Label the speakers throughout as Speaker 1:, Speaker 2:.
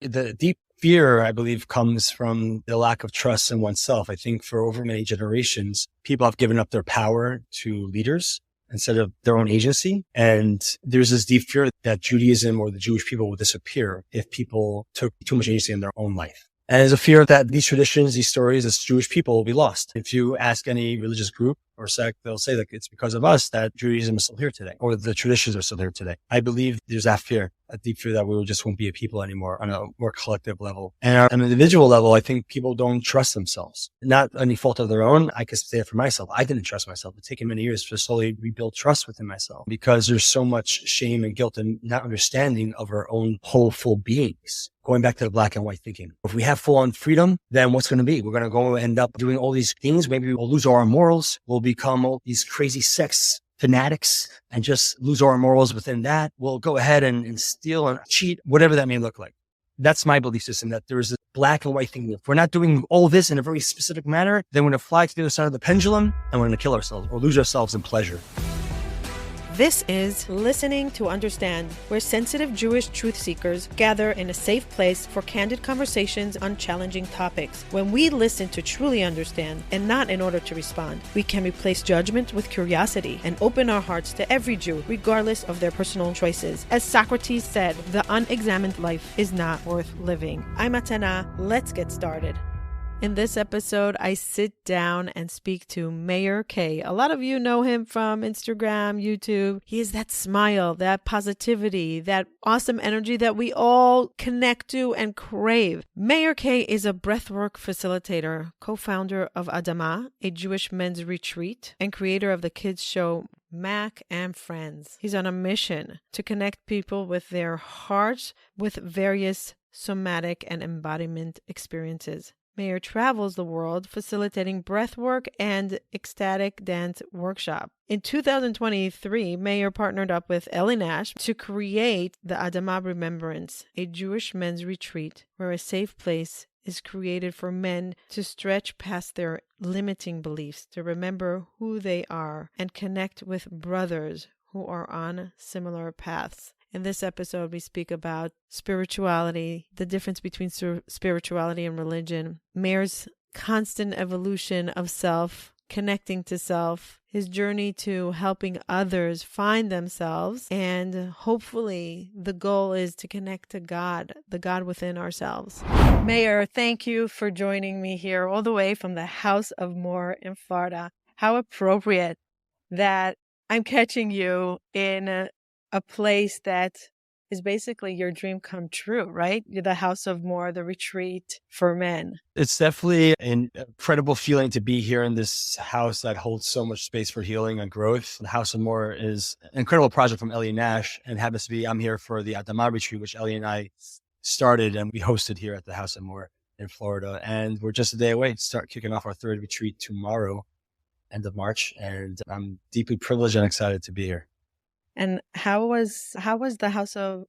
Speaker 1: The deep fear, I believe, comes from the lack of trust in oneself. I think for over many generations, people have given up their power to leaders instead of their own agency. And there's this deep fear that Judaism or the Jewish people will disappear if people took too much agency in their own life. And there's a fear that these traditions, these stories as Jewish people will be lost. If you ask any religious group or sect, they'll say that it's because of us that Judaism is still here today, or the traditions are still here today. I believe there's that fear, a deep fear that we just won't be a people anymore on a more collective level. And on an individual level, I think people don't trust themselves. Not any fault of their own. I can say it for myself. I didn't trust myself. It's taken many years to slowly rebuild trust within myself because there's so much shame and guilt and not understanding of our own whole full beings. Going back to the black and white thinking. If we have full on freedom, then what's going to be? We're going to go end up doing all these things. Maybe we'll lose our morals. We'll become all these crazy sex fanatics and just lose our morals within that. We'll go ahead and steal and cheat, whatever that may look like. That's my belief system, that there is a black and white thing. If we're not doing all this in a very specific manner, then we're going to fly to the other side of the pendulum and we're going to kill ourselves or lose ourselves in pleasure.
Speaker 2: This is Listening to Understand, where sensitive Jewish truth seekers gather in a safe place for candid conversations on challenging topics. When we listen to truly understand and not in order to respond, we can replace judgment with curiosity and open our hearts to every Jew, regardless of their personal choices. As Socrates said, the unexamined life is not worth living. I'm Atana. Let's get started. In this episode, I sit down and speak to Meir Kay. A lot of you know him from Instagram, YouTube. He is that smile, that positivity, that awesome energy that we all connect to and crave. Meir Kay is a breathwork facilitator, co-founder of Adama, a Jewish men's retreat, and creator of the kids show Mac and Friends. He's on a mission to connect people with their hearts with various somatic and embodiment experiences. Meir travels the world facilitating breathwork and ecstatic dance workshop. In 2023, Meir partnered up with Ellie Nash to create the Adama Remembrance, a Jewish men's retreat where a safe place is created for men to stretch past their limiting beliefs, to remember who they are, and connect with brothers who are on similar paths. In this episode, we speak about spirituality, the difference between spirituality and religion, Meir's constant evolution of self, connecting to self, his journey to helping others find themselves, and hopefully the goal is to connect to God, the God within ourselves. Meir, thank you for joining me here all the way from the House of More in Florida. How appropriate that I'm catching you in a place that is basically your dream come true, right? The House of More, the retreat for men.
Speaker 1: It's definitely an incredible feeling to be here in this house that holds so much space for healing and growth. The House of More is an incredible project from Ellie Nash, and happens to be, I'm here for the Adama retreat, which Ellie and I started and we hosted here at the House of More in Florida. And we're just a day away to start kicking off our third retreat tomorrow, end of March. And I'm deeply privileged and excited to be here.
Speaker 2: And how was the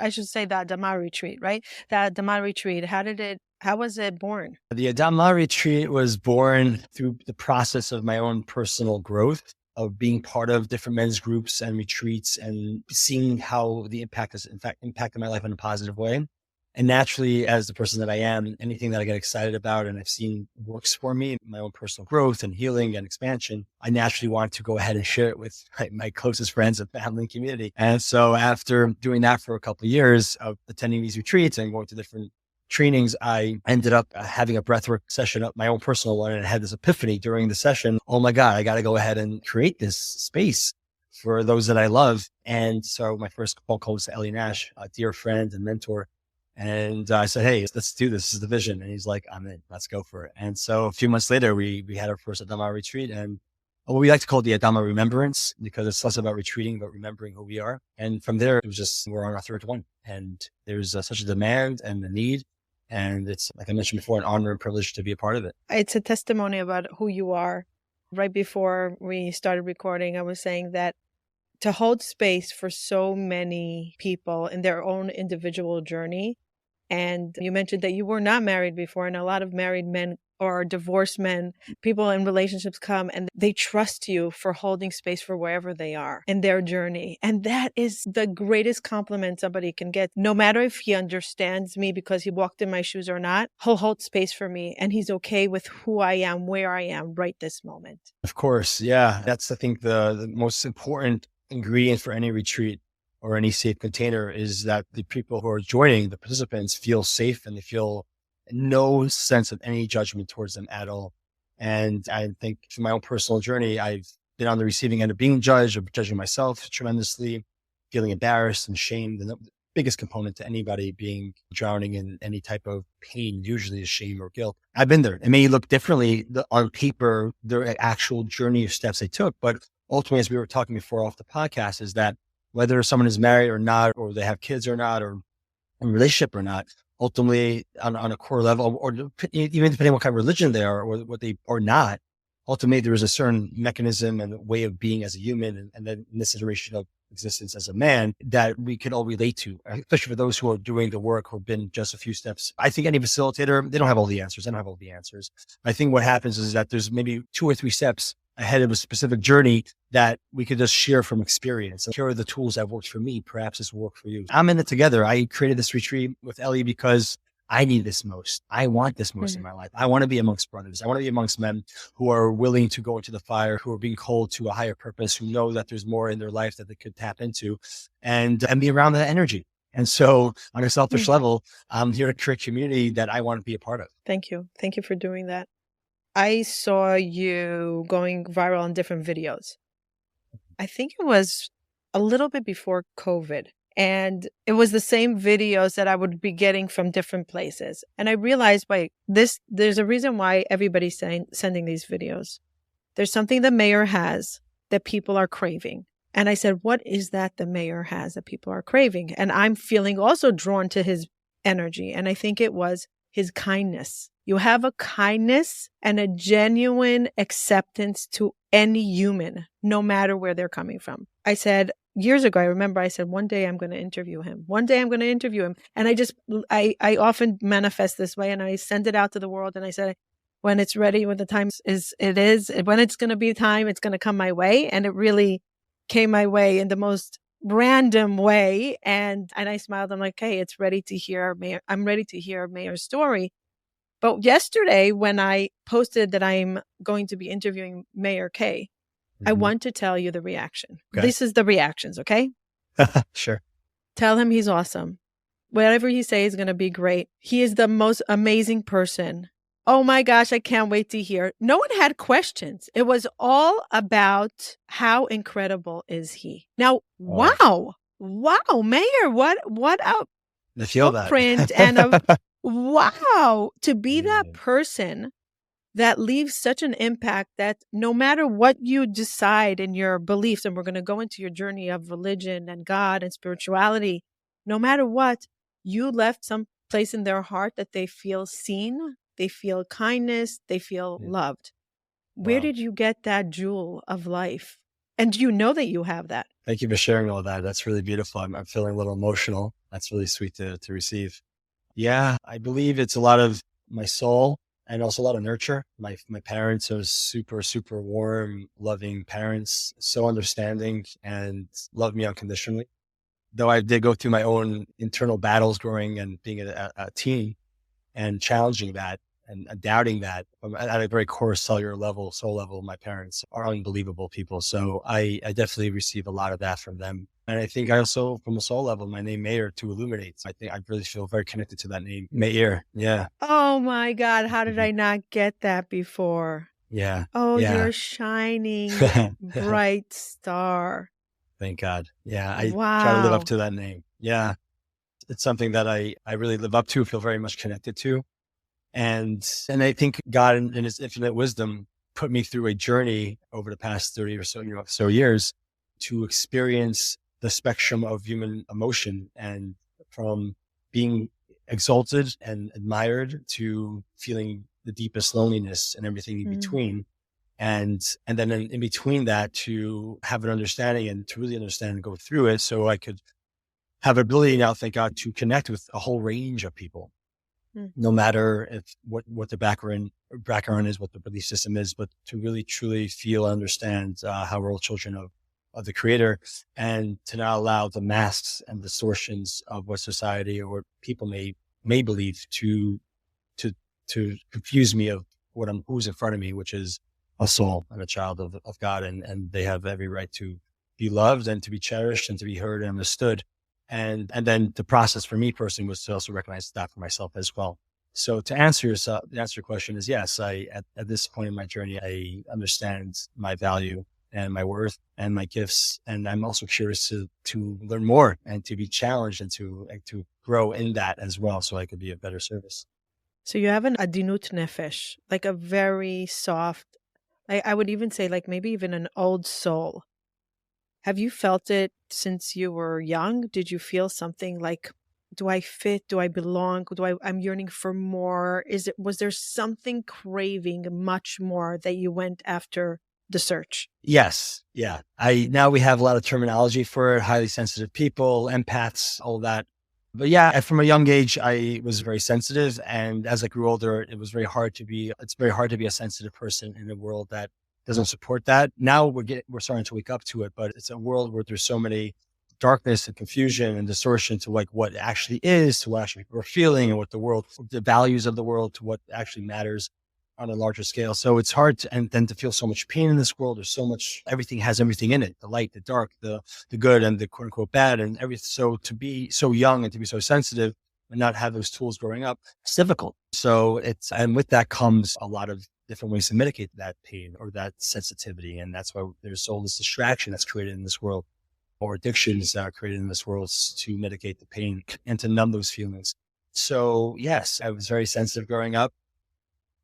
Speaker 2: I should say the Adama retreat, right? The Adama retreat, how was it born?
Speaker 1: The Adama retreat was born through the process of my own personal growth, of being part of different men's groups and retreats and seeing how the impact has in fact impacted my life in a positive way. And naturally, as the person that I am, anything that I get excited about and I've seen works for me, my own personal growth and healing and expansion, I naturally want to go ahead and share it with my closest friends and family and community. And so after doing that for a couple of years of attending these retreats and going to different trainings, I ended up having a breathwork session, my own personal one, and I had this epiphany during the session. Oh my God, I got to go ahead and create this space for those that I love. And so my first phone call was to Ellie Nash, a dear friend and mentor. And I said, hey, let's do this. This is the vision. And he's like, I'm in. Let's go for it. And so a few months later, we had our first Adama retreat, and what we like to call the Adama Remembrance, because it's less about retreating, but remembering who we are. And from there, it was just, we're on our third one. And there's such a demand and a need. And it's, like I mentioned before, an honor and privilege to be a part of it.
Speaker 2: It's a testimony about who you are. Right before we started recording, I was saying that to hold space for so many people in their own individual journey. And you mentioned that you were not married before, and a lot of married men or divorced men, people in relationships come and they trust you for holding space for wherever they are in their journey. And that is the greatest compliment somebody can get. No matter if he understands me because he walked in my shoes or not, he'll hold space for me and he's okay with who I am, where I am right this moment.
Speaker 1: Of course. Yeah. That's, I think, the most important ingredient for any retreat or any safe container is that the people who are joining, the participants, feel safe and they feel no sense of any judgment towards them at all. And I think through my own personal journey, I've been on the receiving end of being judged, of judging myself tremendously, feeling embarrassed and shamed. And the biggest component to anybody being drowning in any type of pain usually is shame or guilt. I've been there. It may look differently on paper, their actual journey of steps they took, but ultimately, as we were talking before off the podcast, is that whether someone is married or not, or they have kids or not, or in a relationship or not, ultimately on a core level, or even depending on what kind of religion they are or what they are not, ultimately there is a certain mechanism and way of being as a human, and then in this iteration of existence as a man, that we can all relate to, especially for those who are doing the work, who've been just a few steps. I think any facilitator, they don't have all the answers. I don't have all the answers. I think what happens is that there's maybe 2 or 3 steps ahead of a specific journey that we could just share from experience. Here are the tools that worked for me. Perhaps this will work for you. I'm in it together. I created this retreat with Ellie because I need this most. I want this most in my life. I want to be amongst brothers. I want to be amongst men who are willing to go into the fire, who are being called to a higher purpose, who know that there's more in their life that they could tap into, and be around that energy. And so on a selfish level, I'm here to create a community that I want to be a part of.
Speaker 2: Thank you. Thank you for doing that. I saw you going viral on different videos. I think it was a little bit before COVID. And it was the same videos that I would be getting from different places. And I realized, there's a reason why everybody's sending these videos. There's something the Meir has that people are craving. And I said, what is that the Meir has that people are craving? And I'm feeling also drawn to his energy. And I think it was his kindness. You have a kindness and a genuine acceptance to any human, no matter where they're coming from. I said, years ago, I remember I said, one day I'm going to interview him. One day I'm going to interview him. And I often manifest this way, and I send it out to the world. And I said, when it's ready, when the time is, when it's going to be time, it's going to come my way. And it really came my way in the most random way. And I smiled. I'm like, hey, it's ready to hear Meir. I'm ready to hear Meir's story. But yesterday, when I posted that I'm going to be interviewing Meir Kay, I want to tell you the reaction. Okay. This is the reactions, okay?
Speaker 1: Sure.
Speaker 2: Tell him he's awesome. Whatever he says is going to be great. He is the most amazing person. Oh my gosh, I can't wait to hear. No one had questions. It was all about how incredible is he. Now, wow, Meir, what a footprint and wow, to be that person that leaves such an impact that no matter what you decide in your beliefs, and we're going to go into your journey of religion and God and spirituality, no matter what, you left some place in their heart that they feel seen, they feel kindness, they feel loved. Where did you get that jewel of life? And do you know that you have that?
Speaker 1: Thank you for sharing all that. That's really beautiful. I'm feeling a little emotional. That's really sweet to receive. Yeah, I believe it's a lot of my soul and also a lot of nurture. My parents are super, super warm, loving parents, so understanding and love me unconditionally. Though I did go through my own internal battles growing and being a teen and challenging that and doubting that at a very core cellular level, soul level, my parents are unbelievable people. So I definitely receive a lot of that from them. And I think I also, from a soul level, my name Meir to illuminate. I think I really feel very connected to that name, Meir. Yeah.
Speaker 2: Oh my God. How did I not get that before?
Speaker 1: Yeah.
Speaker 2: Oh,
Speaker 1: yeah.
Speaker 2: You're shining bright star.
Speaker 1: Thank God. Yeah. I try to live up to that name. Yeah. It's something that I really live up to, feel very much connected to. And I think God in his infinite wisdom put me through a journey over the past 30 or so years to experience the spectrum of human emotion, and from being exalted and admired to feeling the deepest loneliness and everything in between. And then in between that, to have an understanding and to really understand and go through it, so I could have ability now, thank God, to connect with a whole range of people. no matter what the background is, what the belief system is, but to really truly feel and understand how we're all children of the Creator, and to not allow the masks and distortions of what society or what people may believe to confuse me of who's in front of me, which is a soul and a child of God, and they have every right to be loved and to be cherished and to be heard and understood. And then the process for me personally was to also recognize that for myself as well. So to answer your question is yes, at this point in my journey, I understand my value and my worth and my gifts. And I'm also curious to learn more and to be challenged and to grow in that as well, so I could be of better service.
Speaker 2: So you have an adinut nefesh, like a very soft, I would even say like maybe even an old soul. Have you felt it since you were young? Did you feel something like, do I fit? Do I belong? I'm yearning for more? Was there something craving much more that you went after the search?
Speaker 1: Yes. Yeah. Now we have a lot of terminology for it, highly sensitive people, empaths, all that. But yeah, from a young age, I was very sensitive. And as I grew older, it's very hard to be a sensitive person in a world that doesn't support that. Now we're starting to wake up to it, but it's a world where there's so many darkness and confusion and distortion to like what actually is, to what actually we're feeling, and what the values of the world, to what actually matters on a larger scale. So it's hard and then to feel so much pain in this world. There's so much, everything has everything in it, the light, the dark, the good and the quote unquote bad and everything. So to be so young and to be so sensitive and not have those tools growing up, it's difficult. So and with that comes a lot of different ways to mitigate that pain or that sensitivity. And that's why there's all this distraction that's created in this world, or addictions that are created in this world to mitigate the pain and to numb those feelings. So yes, I was very sensitive growing up.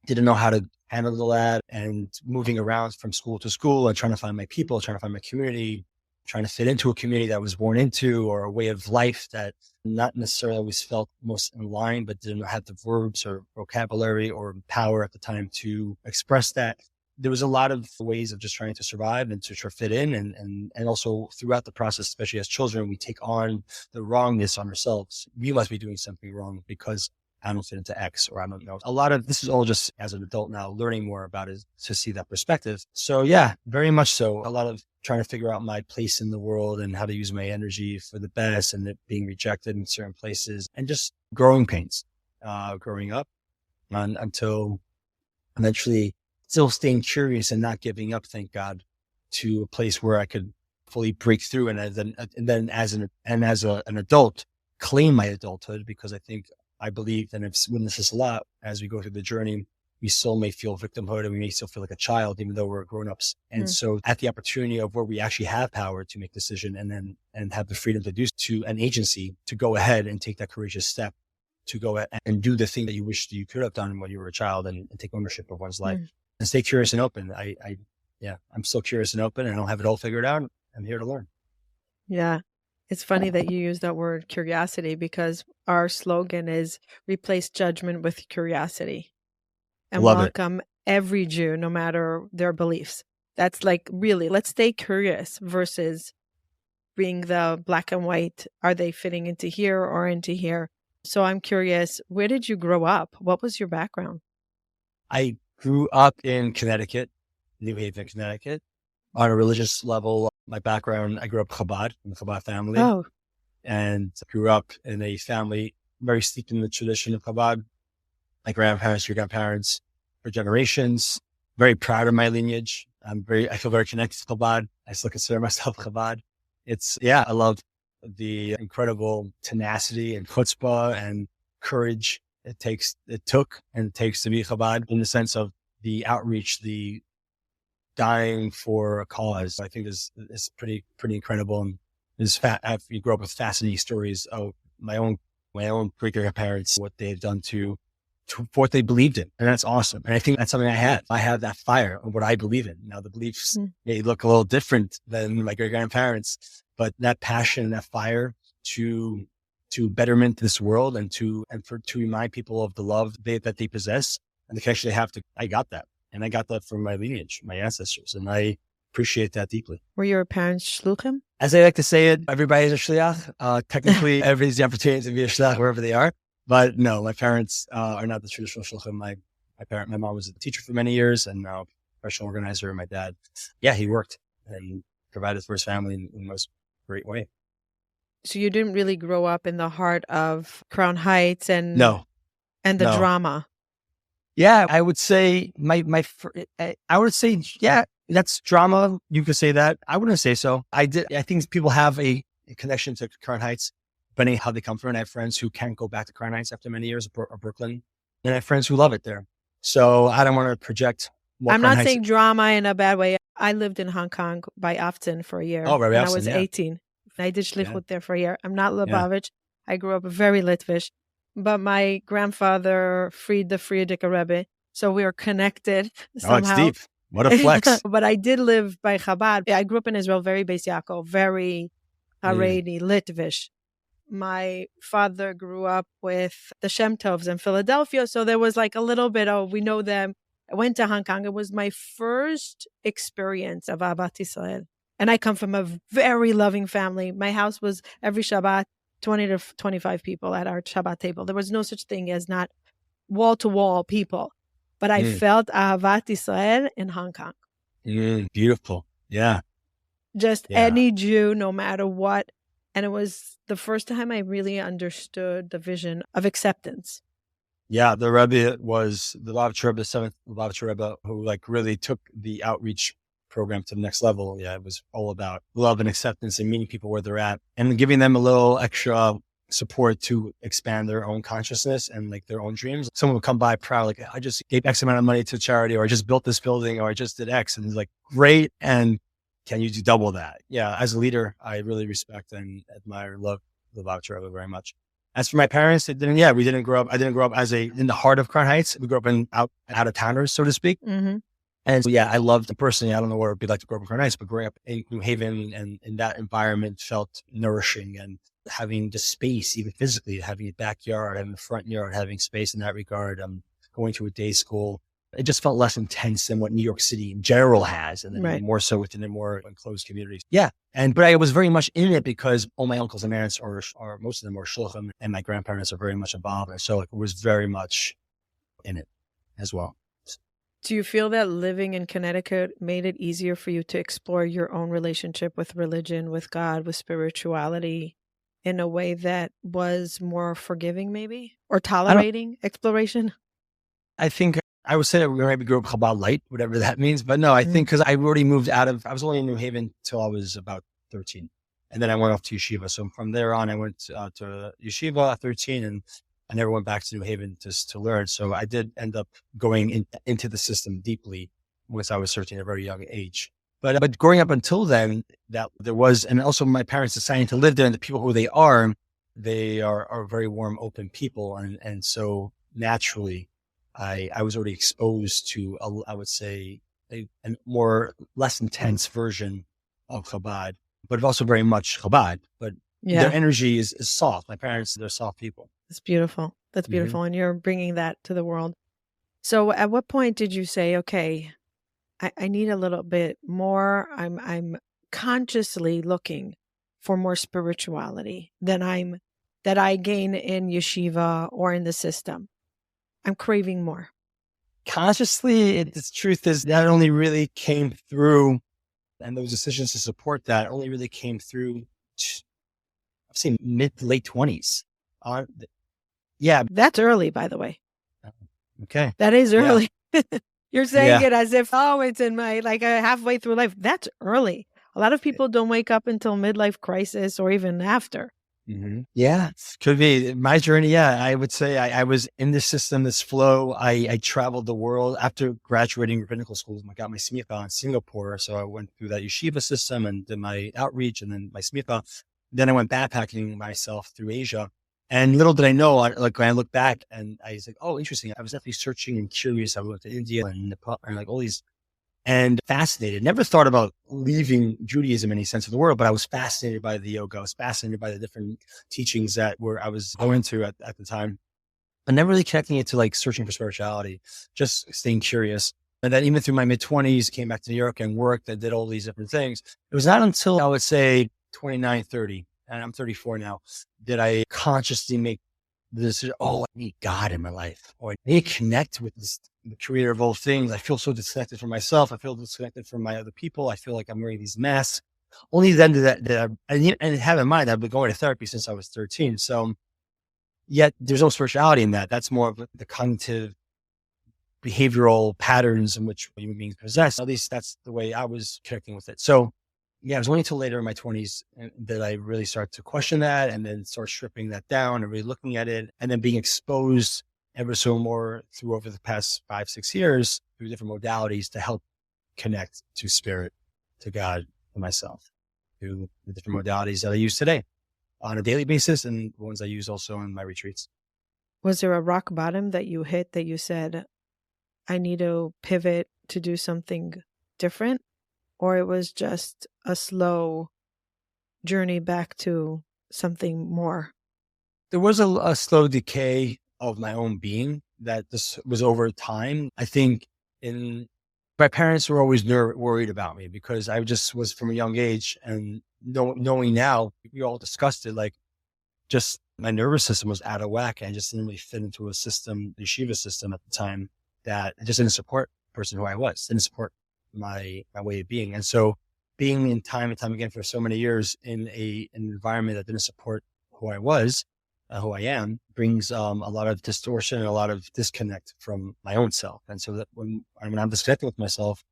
Speaker 1: Didn't know how to handle that, and moving around from school to school and trying to find my people, trying to find my community, trying to fit into a community that I was born into, or a way of life that not necessarily always felt most in line, but didn't have the verbs or vocabulary or power at the time to express that. There was a lot of ways of just trying to survive and to fit in. And also throughout the process, especially as children, we take on the wrongness on ourselves. We must be doing something wrong because I don't fit into X, or I don't know. A lot of this is all just as an adult now, learning more about it to see that perspective. So yeah, very much so. A lot of trying to figure out my place in the world and how to use my energy for the best, and it being rejected in certain places, and just growing pains, growing up until eventually still staying curious and not giving up, thank God, to a place where I could fully break through. And then as an adult, claim my adulthood, because I believe, and I've witnessed this a lot as we go through the journey, we still may feel victimhood and we may still feel like a child, even though we're grown-ups. And so at the opportunity of where we actually have power to make decision and have the freedom to do, to an agency to go ahead and take that courageous step to go and do the thing that you wished you could have done when you were a child, and take ownership of one's life and stay curious and open. I'm still curious and open, and I don't have it all figured out. I'm here to learn.
Speaker 2: Yeah. It's funny that you use that word curiosity, because our slogan is replace judgment with curiosity, and welcome every Jew, no matter their beliefs. That's like, really, let's stay curious versus being the black and white. Are they fitting into here or into here? So I'm curious, where did you grow up? What was your background?
Speaker 1: I grew up in Connecticut, New Haven, Connecticut. On a religious level, my background, I grew up Chabad, in the Chabad family.
Speaker 2: Oh.
Speaker 1: And grew up in a family very steeped in the tradition of Chabad. My grandparents, your grandparents, for generations. Very proud of my lineage. I feel very connected to Chabad. I still consider myself Chabad. I love the incredible tenacity and chutzpah and courage it took and takes to be Chabad, in the sense of the outreach, the dying for a cause. I think is pretty incredible. And you grow up with fascinating stories of my own great grandparents, what they've done to what they believed in. And that's awesome. And I think that's something I have. I have that fire of what I believe in. Now the beliefs may look a little different than my great grandparents, but that passion, that fire to betterment this world and to remind people of the love that they possess and the connection they have to, I got that. And I got that from my lineage, my ancestors. And I appreciate that deeply.
Speaker 2: Were your parents shluchim?
Speaker 1: As I like to say it, everybody's a shliach. Technically, everybody's the opportunity to be a shliach wherever they are. But no, my parents are not the traditional shluchim. My mom was a teacher for many years and now professional organizer. And my dad, yeah, he worked and provided for his family in the most great way.
Speaker 2: So you didn't really grow up in the heart of Crown Heights and
Speaker 1: No,
Speaker 2: the
Speaker 1: no.
Speaker 2: drama.
Speaker 1: Yeah, I would say I would say, yeah, that's drama. You could say that. I wouldn't say so. I think people have a connection to Crown Heights, depending how they come from. And I have friends who can't go back to Crown Heights after many years or Brooklyn. And I have friends who love it there. So I don't want to project what
Speaker 2: I'm
Speaker 1: Crown
Speaker 2: not
Speaker 1: Heights.
Speaker 2: saying drama in a bad way. I lived in Hong Kong by Afton for a year
Speaker 1: Oh, right,
Speaker 2: when I
Speaker 1: Afton,
Speaker 2: was
Speaker 1: yeah.
Speaker 2: 18. I did shlichut there for a year. I'm not
Speaker 1: Yeah.
Speaker 2: Lubavitch. I grew up very Litvish. But my grandfather freed the Frierdiker Rebbe. So we were connected somehow.
Speaker 1: Oh, it's deep. What a flex.
Speaker 2: But I did live by Chabad. I grew up in Israel, very Beis Yaakov, very Haredi, Litvish. My father grew up with the Shem Tovs in Philadelphia. So there was like a little bit of, we know them. I went to Hong Kong. It was my first experience of Ahavat Israel. And I come from a very loving family. My house was every Shabbat, 20 to 25 people at our Shabbat table. There was no such thing as not wall-to-wall people. But I felt Ahavat Israel in Hong Kong.
Speaker 1: Beautiful. Yeah.
Speaker 2: Just any Jew, no matter what. And it was the first time I really understood the vision of acceptance.
Speaker 1: Yeah, the Rebbe was the Lubavitcher Rebbe, the seventh Lubavitcher Rebbe, who like really took the outreach program to the next level. Yeah, it was all about love and acceptance and meeting people where they're at and giving them a little extra support to expand their own consciousness and like their own dreams. Someone would come by proud, like, I just gave X amount of money to charity, or I just built this building, or I just did X. And it's like, great. And can you do double that? Yeah. As a leader, I really respect and admire and love the Lubavitcher Rebbe very much. As for my parents, we didn't grow up. I didn't grow up in the heart of Crown Heights. We grew up out of towners, so to speak.
Speaker 2: Mm-hmm.
Speaker 1: And so, yeah, I loved personally. I don't know what it'd be like to grow up in Crown Heights, but growing up in New Haven and in that environment felt nourishing, and having the space, even physically, having a backyard, having a front yard, having space in that regard. Going to a day school, it just felt less intense than what New York City in general has, and then more so within the more enclosed communities. Yeah. But I was very much in it because all my uncles and aunts are most of them are shluchim, and my grandparents are very much involved. And so it was very much in it as well.
Speaker 2: Do you feel that living in Connecticut made it easier for you to explore your own relationship with religion, with God, with spirituality in a way that was more forgiving maybe, or tolerating exploration?
Speaker 1: I think I would say that we maybe grew up Chabad light, whatever that means. But no, I think because I already moved I was only in New Haven till I was about 13. And then I went off to yeshiva. So from there on, I went to yeshiva at 13, and I never went back to New Haven to learn. So I did end up going into the system deeply once I was 13 at a very young age. But growing up until then, that there was, and also my parents deciding to live there, and the people who they are very warm, open people. And so naturally, I was already exposed to, I would say, a less intense version of Chabad, but also very much Chabad. But their energy is soft. My parents, they're soft people.
Speaker 2: That's beautiful. That's beautiful. And you're bringing that to the world. So at what point did you say, okay, I need a little bit more. I'm consciously looking for more spirituality that I gain in yeshiva or in the system. I'm craving more.
Speaker 1: Consciously, the truth is that only really came through, and those decisions to support that only really came through, I'd say mid to late 20s. Yeah.
Speaker 2: That's early, by the way.
Speaker 1: Okay.
Speaker 2: That is early. Yeah. You're saying it as if, it's in my, halfway through life. That's early. A lot of people don't wake up until midlife crisis or even after.
Speaker 1: Mm-hmm. Yeah, could be my journey. Yeah, I would say I was in this system, this flow. I traveled the world after graduating rabbinical schools. I got my smicha in Singapore. So I went through that yeshiva system and did my outreach and then my smicha. Then I went backpacking myself through Asia. And little did I know, when I look back and I was like, oh, interesting. I was definitely searching and curious. I went to India and Nepal and all these, and fascinated. Never thought about leaving Judaism in any sense of the word, but I was fascinated by the yoga. I was fascinated by the different teachings that I was going to at the time, but never really connecting it to searching for spirituality, just staying curious. And then even through my mid-20s, came back to New York and worked and did all these different things. It was not until I would say 29, 30, and I'm 34 now, did I consciously make this, oh, I need God in my life, or I need to connect with the creator of all things. I feel so disconnected from myself. I feel disconnected from my other people. I feel like I'm wearing these masks. Only then and have in mind, I've been going to therapy since I was 13. So yet there's no spirituality in that. That's more of the cognitive behavioral patterns in which human beings possess. At least that's the way I was connecting with it. So yeah, it was only until later in my 20s that I really started to question that, and then start stripping that down and really looking at it, and then being exposed ever so more through over the past 5-6 years through different modalities to help connect to spirit, to God, to myself, through the different modalities that I use today on a daily basis, and the ones I use also in my retreats.
Speaker 2: Was there a rock bottom that you hit that you said, I need to pivot to do something different? Or it was just a slow journey back to something more?
Speaker 1: There was a slow decay of my own being that this was over time. I think my parents were always worried about me because I just was from a young age, and knowing now, we all discussed it, like just my nervous system was out of whack. And I just didn't really fit into a system, the yeshiva system at the time, that just didn't support the person who I was, didn't support my way of being. And so being in time and time again for so many years in an environment that didn't support who I was, who I am, brings a lot of distortion and a lot of disconnect from my own self. And so that when I'm disconnected with myself,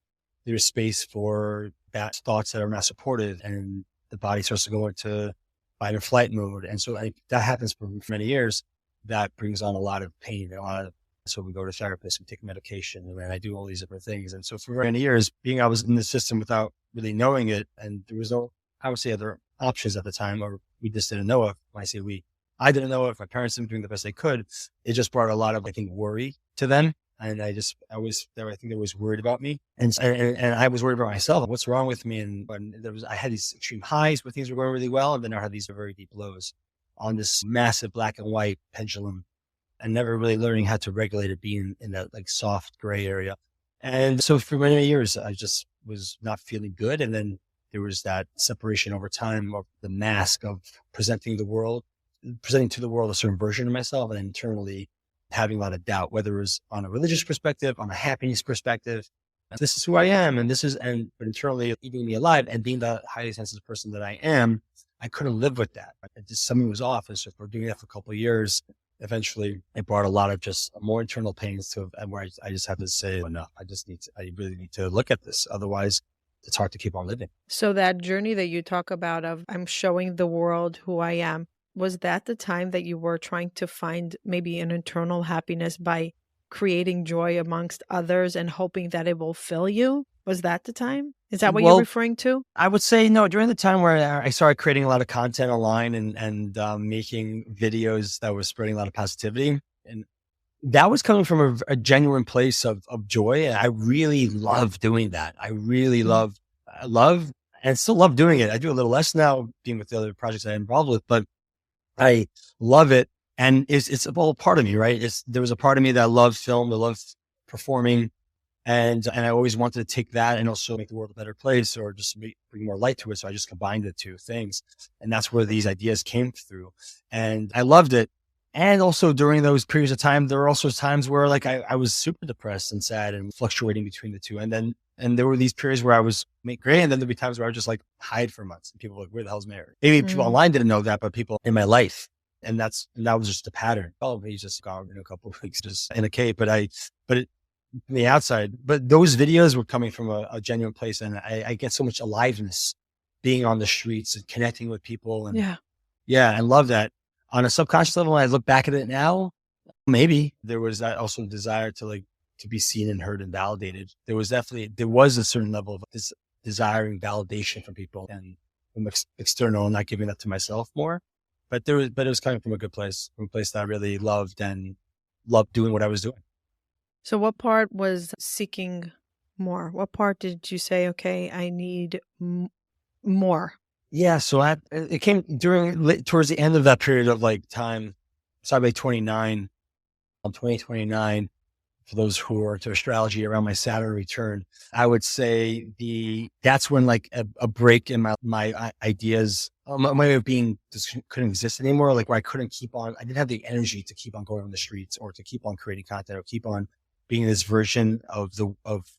Speaker 1: there's space for bad thoughts that are not supported, and the body starts to go into fight or flight mode. And so that happens for many years. That brings on a lot of pain, so we go to therapists, we take medication, and I do all these different things. And so for many years, I was in the system without really knowing it, and there was no, I would say, other options at the time, or we just didn't know of. When I say we, I didn't know if my parents didn't doing the best they could. It just brought a lot of, I think, worry to them. And I think they were worried about me. And I was worried about myself. What's wrong with me? And I had these extreme highs where things were going really well. And then I had these very deep lows on this massive black and white pendulum, and never really learning how to regulate it, being in that like soft gray area. And so for many years, I just was not feeling good. And then there was that separation over time of the mask of presenting to the world a certain version of myself, and internally having a lot of doubt, whether it was on a religious perspective, on a happiness perspective. This is who I am. But internally eating me alive and being the highly sensitive person that I am, I couldn't live with that. Something was off. And so for doing that for a couple of years, eventually it brought a lot of just more internal pains to, and where I just have to say enough. I really need to look at this. Otherwise it's hard to keep on living.
Speaker 2: So that journey that you talk about of I'm showing the world who I am, was that the time that you were trying to find maybe an internal happiness by creating joy amongst others and hoping that it will fill you? Was that the time? Is that what you're referring to?
Speaker 1: I would say no. During the time where I started creating a lot of content online and making videos that were spreading a lot of positivity, and that was coming from a genuine place of joy. And I really love doing that. I really love and still love doing it. I do a little less now, being with the other projects I'm involved with, but I love it. And it's a part of me, right? There was a part of me that loved film, that loved performing. And I always wanted to take that and also make the world a better place, or just bring more light to it. So I just combined the two things. And that's where these ideas came through. And I loved it. And also during those periods of time, there were also times where like I was super depressed and sad and fluctuating between the two. And there were these periods where I was great. And then there'd be times where I would just like hide for months. And people were like, where the hell's Meir? Maybe people online didn't know that, but people in my life. And that was just a pattern. Oh, he's just gone in a couple of weeks, just in a cave. From the outside, but those videos were coming from a genuine place. And I get so much aliveness being on the streets and connecting with people. And I love that. On a subconscious level, when I look back at it now, maybe there was that also desire to be seen and heard and validated. There was a certain level of this desiring validation from people and from external, and not giving that to myself more. But it was coming from a good place, from a place that I really loved and loved doing what I was doing.
Speaker 2: So what part was seeking more? What part did you say, okay, I need more?
Speaker 1: Yeah. So it came towards the end of that period of like time, so I'd be 2029, for those who are into astrology around my Saturn return, I would say that's when like a break in my ideas, my way of being just couldn't exist anymore. Like where I didn't have the energy to keep on going on the streets or to keep on creating content or keep on being this version of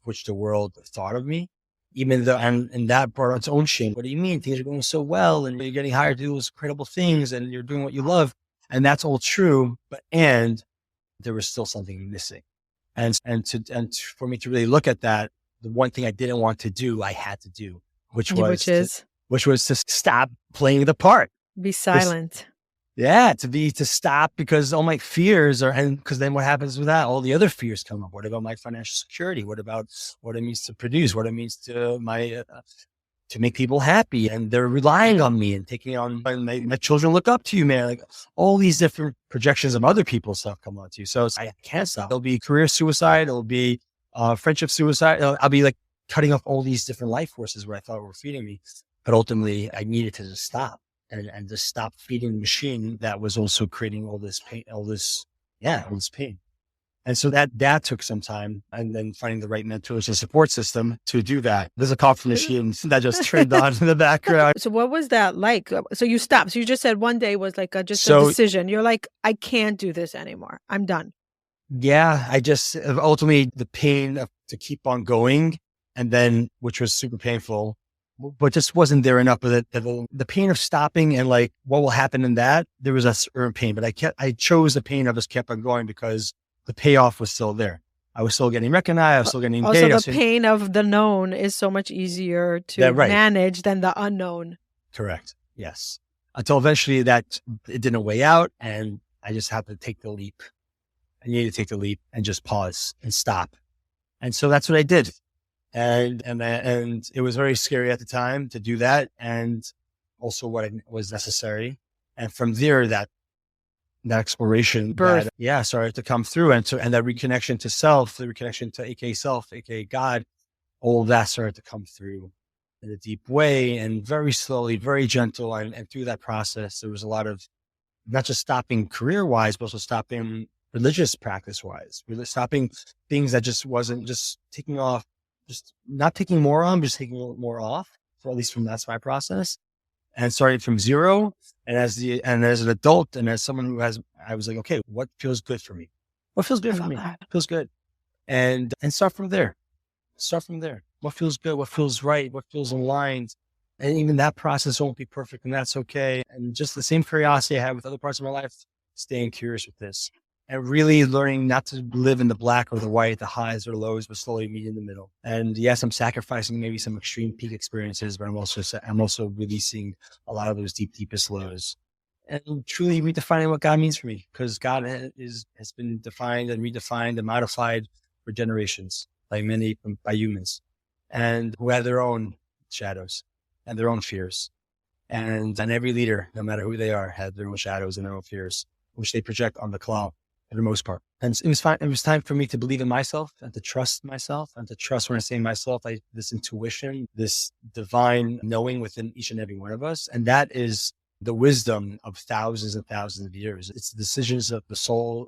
Speaker 1: which the world thought of me. Even though, and that brought its own shame. What do you mean? Things are going so well and you're getting hired to do those incredible things and you're doing what you love. And that's all true. And there was still something missing. And for me to really look at that, the one thing I didn't want to do, I had to do, which was to stop playing the part.
Speaker 2: Be silent.
Speaker 1: To stop, because all my fears because then what happens with that? All the other fears come up. What about my financial security? What about what it means to produce? What it means to to make people happy, and they're relying on me and taking on, and my children look up to you, man. Like all these different projections of other people's stuff come onto you. So I can't stop. It'll be career suicide. It'll be friendship suicide. I'll be like cutting off all these different life forces where I thought were feeding me. But ultimately I needed to just stop and just stop feeding the machine that was also creating all this pain, all this pain. And so that took some time, and then finding the right mentors and support system to do that. There's a coffee machine that just turned on in the background.
Speaker 2: So what was that like? So you stopped. So you just said one day was like a decision. You're like, I can't do this anymore. I'm done.
Speaker 1: Yeah. I just ultimately the pain to keep on going, and then, which was super painful, but just wasn't there enough. But the pain of stopping and like what will happen in that, there was a certain pain, but I chose the pain of just kept on going because the payoff was still there. I was still getting recognized. I was still getting paid.
Speaker 2: Also, the pain of the known is so much easier to manage than the unknown.
Speaker 1: Correct. Yes. Until eventually that it didn't weigh out, and I just had to take the leap. I needed to take the leap and just pause and stop. And so that's what I did. And it was very scary at the time to do that, and also what was necessary. And from there, that exploration started to come through, and that reconnection to self, the reconnection to aka self, aka God, all of that started to come through in a deep way, and very slowly, very gentle. And through that process, there was a lot of not just stopping career wise, but also stopping religious practice wise, really stopping things that just wasn't just taking off, just not taking more on, just taking a little more off. For at least that's my process. And started from zero. And as an adult and as someone I was like, okay, what feels good for me? What feels good for me? Feels good. And start from there. What feels good? What feels right? What feels aligned? And even that process won't be perfect, and that's okay. And just the same curiosity I had with other parts of my life, staying curious with this and really learning not to live in the black or the white, the highs or lows, but slowly meet in the middle. And yes, I'm sacrificing maybe some extreme peak experiences, but I'm also releasing a lot of those deepest lows and truly redefining what God means for me, because God has been defined and redefined and modified for generations by humans, and who had their own shadows and their own fears. And every leader, no matter who they are, had their own shadows and their own fears, which they project on the cloud for the most part. And it was fine. It was time for me to believe in myself and to trust myself, and to trust, when I say myself, this intuition, this divine knowing within each and every one of us. And that is the wisdom of thousands and thousands of years. It's the decisions of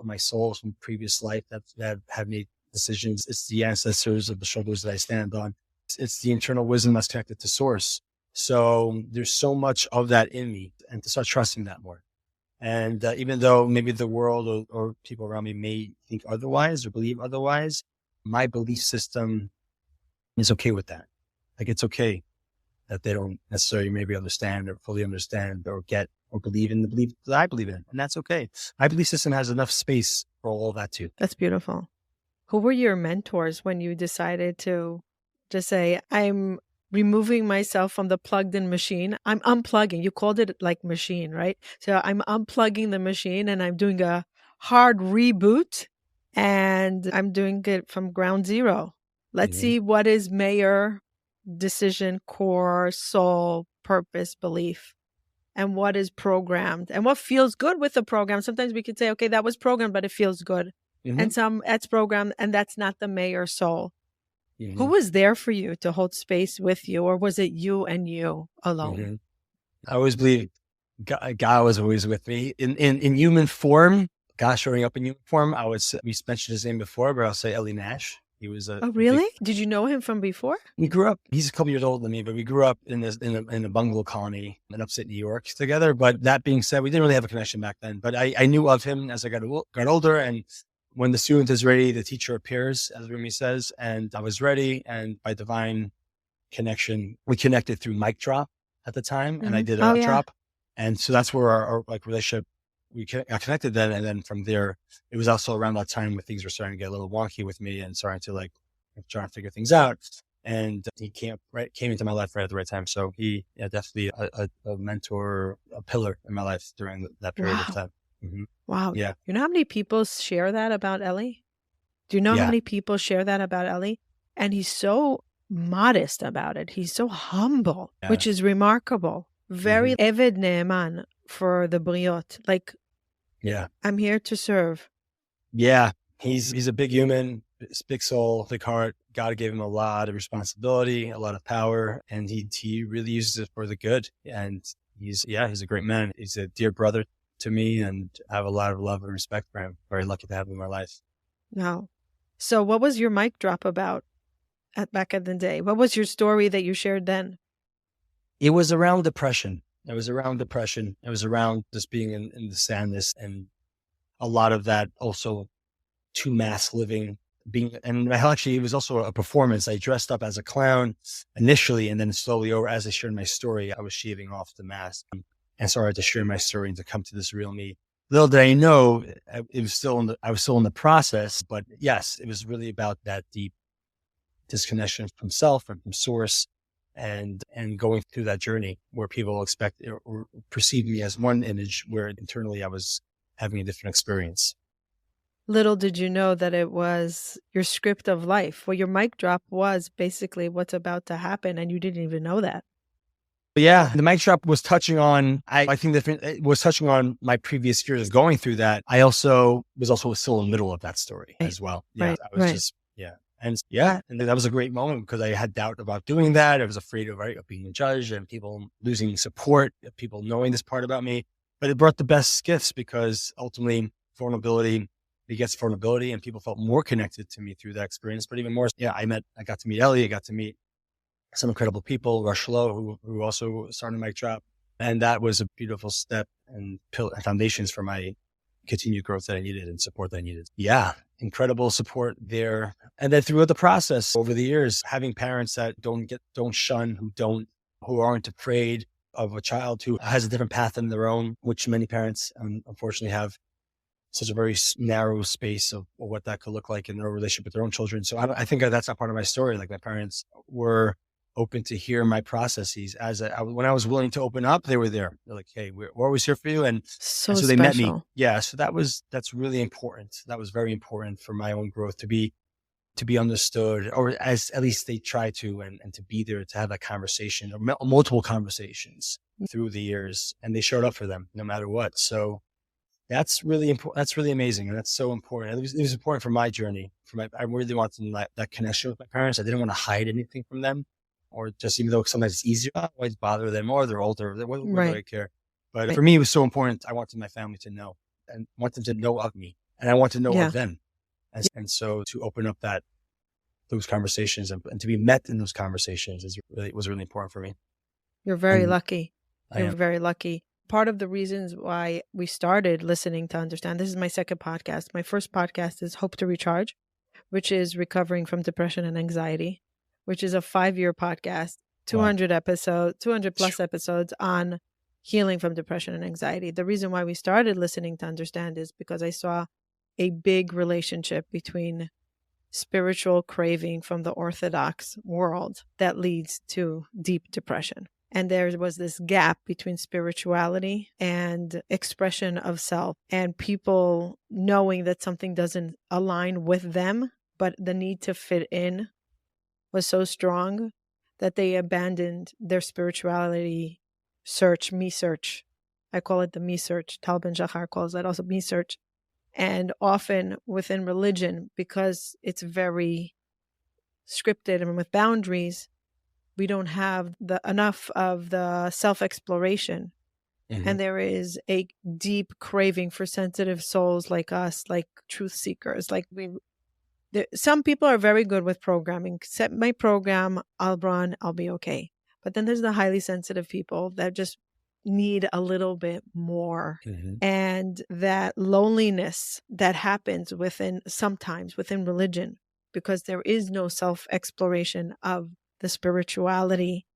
Speaker 1: my soul from previous life that have made decisions. It's the ancestors of the shoulders that I stand on. It's the internal wisdom that's connected to source. So there's so much of that in me, and to start trusting that more. And even though maybe the world or people around me may think otherwise or believe otherwise, my belief system is okay with that. Like, it's okay that they don't necessarily maybe understand or fully understand or get or believe in the belief that I believe in. And that's okay. My belief system has enough space for all of that too.
Speaker 2: That's beautiful. Who were your mentors when you decided to just say, I'm removing myself from the plugged in machine? I'm unplugging. You called it like machine, right? So I'm unplugging the machine and I'm doing a hard reboot, and I'm doing it from ground zero. Let's see what is Meir decision, core, soul, purpose, belief, and what is programmed and what feels good with the program. Sometimes we could say, okay, that was programmed, but it feels good. And some that's programmed and that's not the Meir soul. Who was there for you to hold space with you, or was it you and you alone?
Speaker 1: I always believe God was always with me in human form. Gosh, showing up in uniform, we mentioned his name before, but I'll say Ellie Nash. He was
Speaker 2: Oh, really? Did you know him from before?
Speaker 1: We grew up, he's a couple years older than me, but we grew up in a bungalow colony in upstate New York together. But that being said, we didn't really have a connection back then. But I knew of him as I got older. And when the student is ready, the teacher appears, as Rumi says. And I was ready. And by divine connection, we connected through mic drop at the time. And I did a drop. And so that's where our like relationship, we got connected then. And then from there, it was also around that time where things were starting to get a little wonky with me and starting to like, trying to figure things out. And he came into my life right at the right time. So he definitely a mentor, a pillar in my life during that period of time. Mm-hmm.
Speaker 2: Wow.
Speaker 1: Yeah.
Speaker 2: You know how many people share that about Ellie? Do you know how many people share that about Ellie? And he's so modest about it. He's so humble, which is remarkable. Very Eved Ne'eman for the Briot. Like, I'm here to serve.
Speaker 1: Yeah. He's a big human, big soul, big heart. God gave him a lot of responsibility, a lot of power, and he really uses it for the good. And he's a great man. He's a dear brother to me, and I have a lot of love and respect for him. Very lucky to have him in my life.
Speaker 2: Wow. So what was your mic drop about back in the day? What was your story that you shared then?
Speaker 1: It was around depression. It was around just being in the sadness, and a lot of that also to mass living. And actually, it was also a performance. I dressed up as a clown initially, and then slowly over, as I shared my story, I was shaving off the mask and started to share my story and to come to this real me. Little did I know, I was still in the process, but yes, it was really about that deep disconnection from self and from source, and going through that journey where people expect or perceive me as one image, where internally I was having a different experience.
Speaker 2: Little did you know that it was your script of life. Well, your mic drop was basically what's about to happen, and you didn't even know that.
Speaker 1: Yeah, the mic drop was touching on, I think it was touching on my previous years going through that. I also was still in the middle of that story as well. Yeah, I was just, and that was a great moment because I had doubt about doing that. I was afraid of being judged and people losing support, people knowing this part about me. But it brought the best gifts because ultimately vulnerability begets vulnerability, and people felt more connected to me through that experience. But even more, I got to meet Ellie, I got to meet some incredible people, Rush Lowe, who also started mic drop. And that was a beautiful step and foundations for my continued growth that I needed and support that I needed. Yeah, incredible support there. And then throughout the process over the years, having parents that don't shun, who aren't afraid of a child who has a different path than their own, which many parents unfortunately have such a very narrow space of what that could look like in their relationship with their own children. So I think that's not part of my story. Like, my parents were open to hear my processes when I was willing to open up. They were there. They're like, "Hey, we're always here for you." And so they met me. Yeah. So that's really important. That was very important for my own growth to be understood, or as at least they try to, and to be there to have that conversation or multiple conversations through the years. And they showed up for them no matter what. So that's really important. That's really amazing. And that's so important. It was important for my journey. I really wanted that connection with my parents. I didn't want to hide anything from them, or just, even though sometimes it's easier, I always bother them, or they're older. What do I care? But for me, it was so important. I wanted my family to know, and want them to know of me, and I want to know of them. And so to open up those conversations and to be met in those conversations was really important for me.
Speaker 2: You're very lucky. You're very lucky. Part of the reasons why we started Listening to Understand, this is my second podcast. My first podcast is Hope to Recharge, which is recovering from depression and anxiety, which is a 5-year podcast, 200 plus episodes on healing from depression and anxiety. The reason why we started Listening to Understand is because I saw a big relationship between spiritual craving from the orthodox world that leads to deep depression. And there was this gap between spirituality and expression of self, and people knowing that something doesn't align with them, but the need to fit in was so strong that they abandoned their spirituality search, me search. I call it the me search. Tal Ben Shachar calls that also me search. And often within religion, because it's very scripted and with boundaries, we don't have enough of the self-exploration And there is a deep craving for sensitive souls like us, like truth seekers. Like some people are very good with programming. Set my program, I'll run, I'll be okay. But then there's the highly sensitive people that just need a little bit more. And that loneliness that happens sometimes within religion, because there is no self-exploration of the spirituality,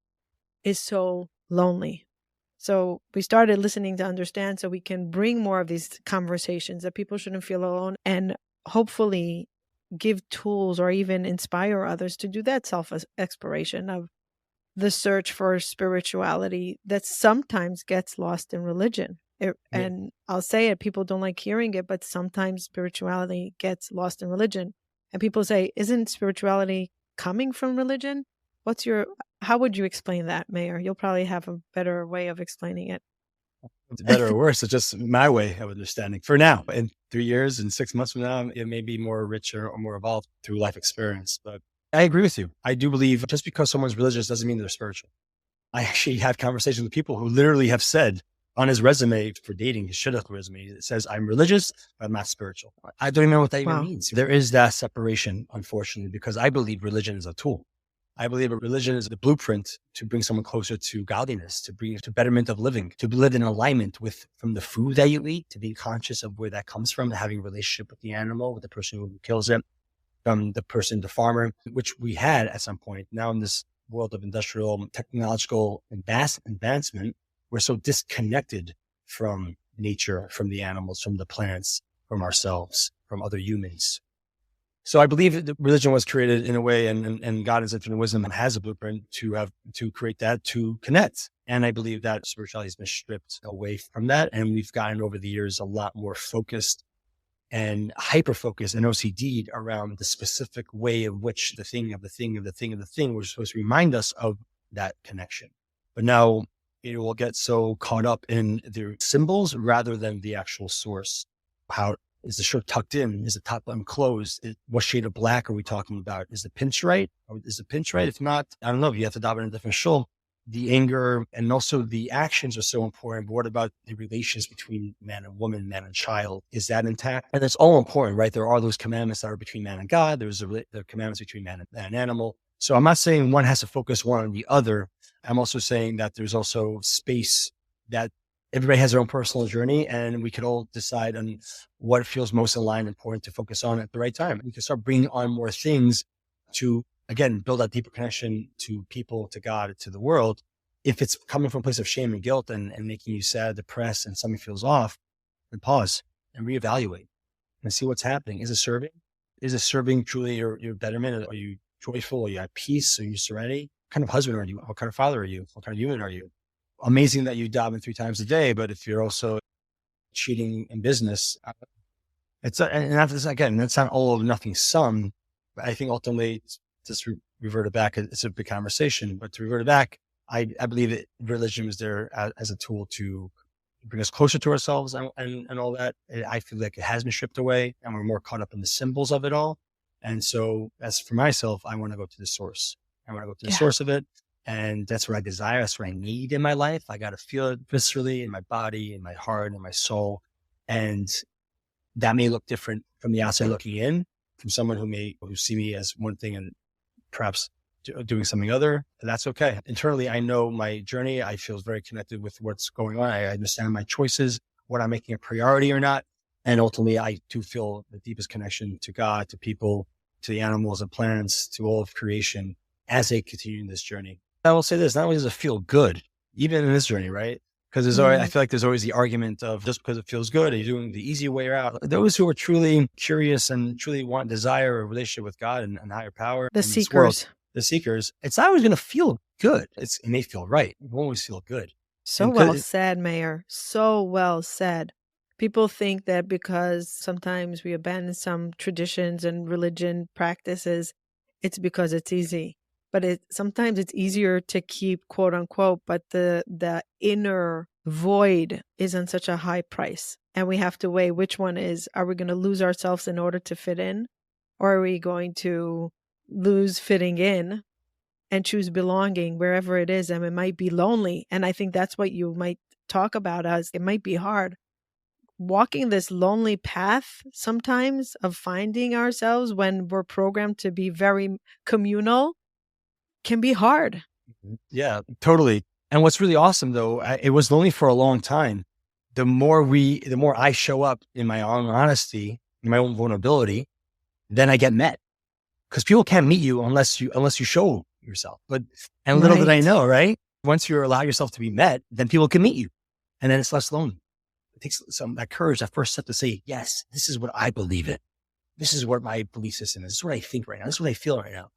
Speaker 2: is so lonely. So we started listening to understand so we can bring more of these conversations that people shouldn't feel alone, and hopefully give tools or even inspire others to do that self-exploration of the search for spirituality that sometimes gets lost in religion. And I'll say it, people don't like hearing it, but sometimes spirituality gets lost in religion. And people say, isn't spirituality coming from religion? How would you explain that, Meir? You'll probably have a better way of explaining it.
Speaker 1: It's better or worse. It's just my way of understanding for now. In 3 years and 6 months from now, it may be more richer or more evolved through life experience. But I agree with you. I do believe just because someone's religious doesn't mean they're spiritual. I actually have conversations with people who literally have said on his resume for dating, his shidduch resume, it says, I'm religious, but I'm not spiritual. I don't even know what that even means. There is that separation, unfortunately, because I believe religion is a tool. I believe a religion is the blueprint to bring someone closer to godliness, to bring to betterment of living, to live in alignment with from the food that you eat, to be conscious of where that comes from, to having a relationship with the animal, with the person who kills it, from the person, the farmer, which we had at some point. Now in this world of industrial technological advancement, we're so disconnected from nature, from the animals, from the plants, from ourselves, from other humans. So I believe that religion was created in a way, and God is infinite wisdom and has a blueprint to create that, to connect. And I believe that spirituality has been stripped away from that. And we've gotten over the years a lot more focused and hyper-focused and OCD'd around the specific way of which the thing was supposed to remind us of that connection. But now it will get so caught up in the symbols rather than the actual source. How is the shirt tucked in? Is the top button closed? What shade of black are we talking about? Is the pinch right? If not, I don't know. If you have to daven in a different shul, the anger and also the actions are so important. But what about the relations between man and woman, man and child? Is that intact? And it's all important, right? There are those commandments that are between man and God. There's the commandments between man and animal. So I'm not saying one has to focus one on the other. I'm also saying that there's also space that everybody has their own personal journey, and we could all decide on what feels most aligned and important to focus on at the right time. We can start bringing on more things to, again, build that deeper connection to people, to God, to the world. If it's coming from a place of shame and guilt and making you sad, depressed, and something feels off, then pause and reevaluate and see what's happening. Is it serving? Is it serving truly your betterment? Are you joyful? Are you at peace? Are you serenity? What kind of husband are you? What kind of father are you? What kind of human are you? Amazing that you daven 3 times a day, but if you're also cheating in business, that's not all of nothing sum. But I think ultimately, just revert it back, it's a big conversation, but to revert it back, I believe that religion was there as a tool to bring us closer to ourselves and all that. I feel like it has been stripped away and we're more caught up in the symbols of it all. And so as for myself, I want to go to the source. I want to go to the source of it. And that's what I desire. That's what I need in my life. I got to feel it viscerally in my body, in my heart, in my soul. And that may look different from the outside looking in, from someone who see me as one thing and perhaps doing something other. That's okay. Internally, I know my journey. I feel very connected with what's going on. I understand my choices, what I'm making a priority or not. And ultimately, I do feel the deepest connection to God, to people, to the animals and plants, to all of creation as they continue in this journey. I will say this, not only does it feel good, even in this journey, right? Because there's always, I feel like there's always the argument of just because it feels good, are you doing the easy way out? Those who are truly curious and truly desire a relationship with God and higher power.
Speaker 2: The seekers.
Speaker 1: The seekers, it's not always going to feel good. It may feel right. It won't always feel good.
Speaker 2: So well said, Meir. So well said. People think that because sometimes we abandon some traditions and religion practices, it's because it's easy. But sometimes it's easier to keep, quote unquote, but the inner void is on such a high price. And we have to weigh which one are we going to lose ourselves in order to fit in? Or are we going to lose fitting in and choose belonging wherever it is? And it might be lonely. And I think that's what you might talk about as it might be hard. Walking this lonely path sometimes of finding ourselves when we're programmed to be very communal can be hard.
Speaker 1: Yeah, totally. And what's really awesome though, it was lonely for a long time. The more I show up in my own honesty, in my own vulnerability, then I get met. Because people can't meet you unless you show yourself. And little did I know, right? Once you allow yourself to be met, then people can meet you. And then it's less lonely. It takes that courage, that first step to say, yes, this is what I believe in. This is what my belief system is. This is what I think right now. This is what I feel right now.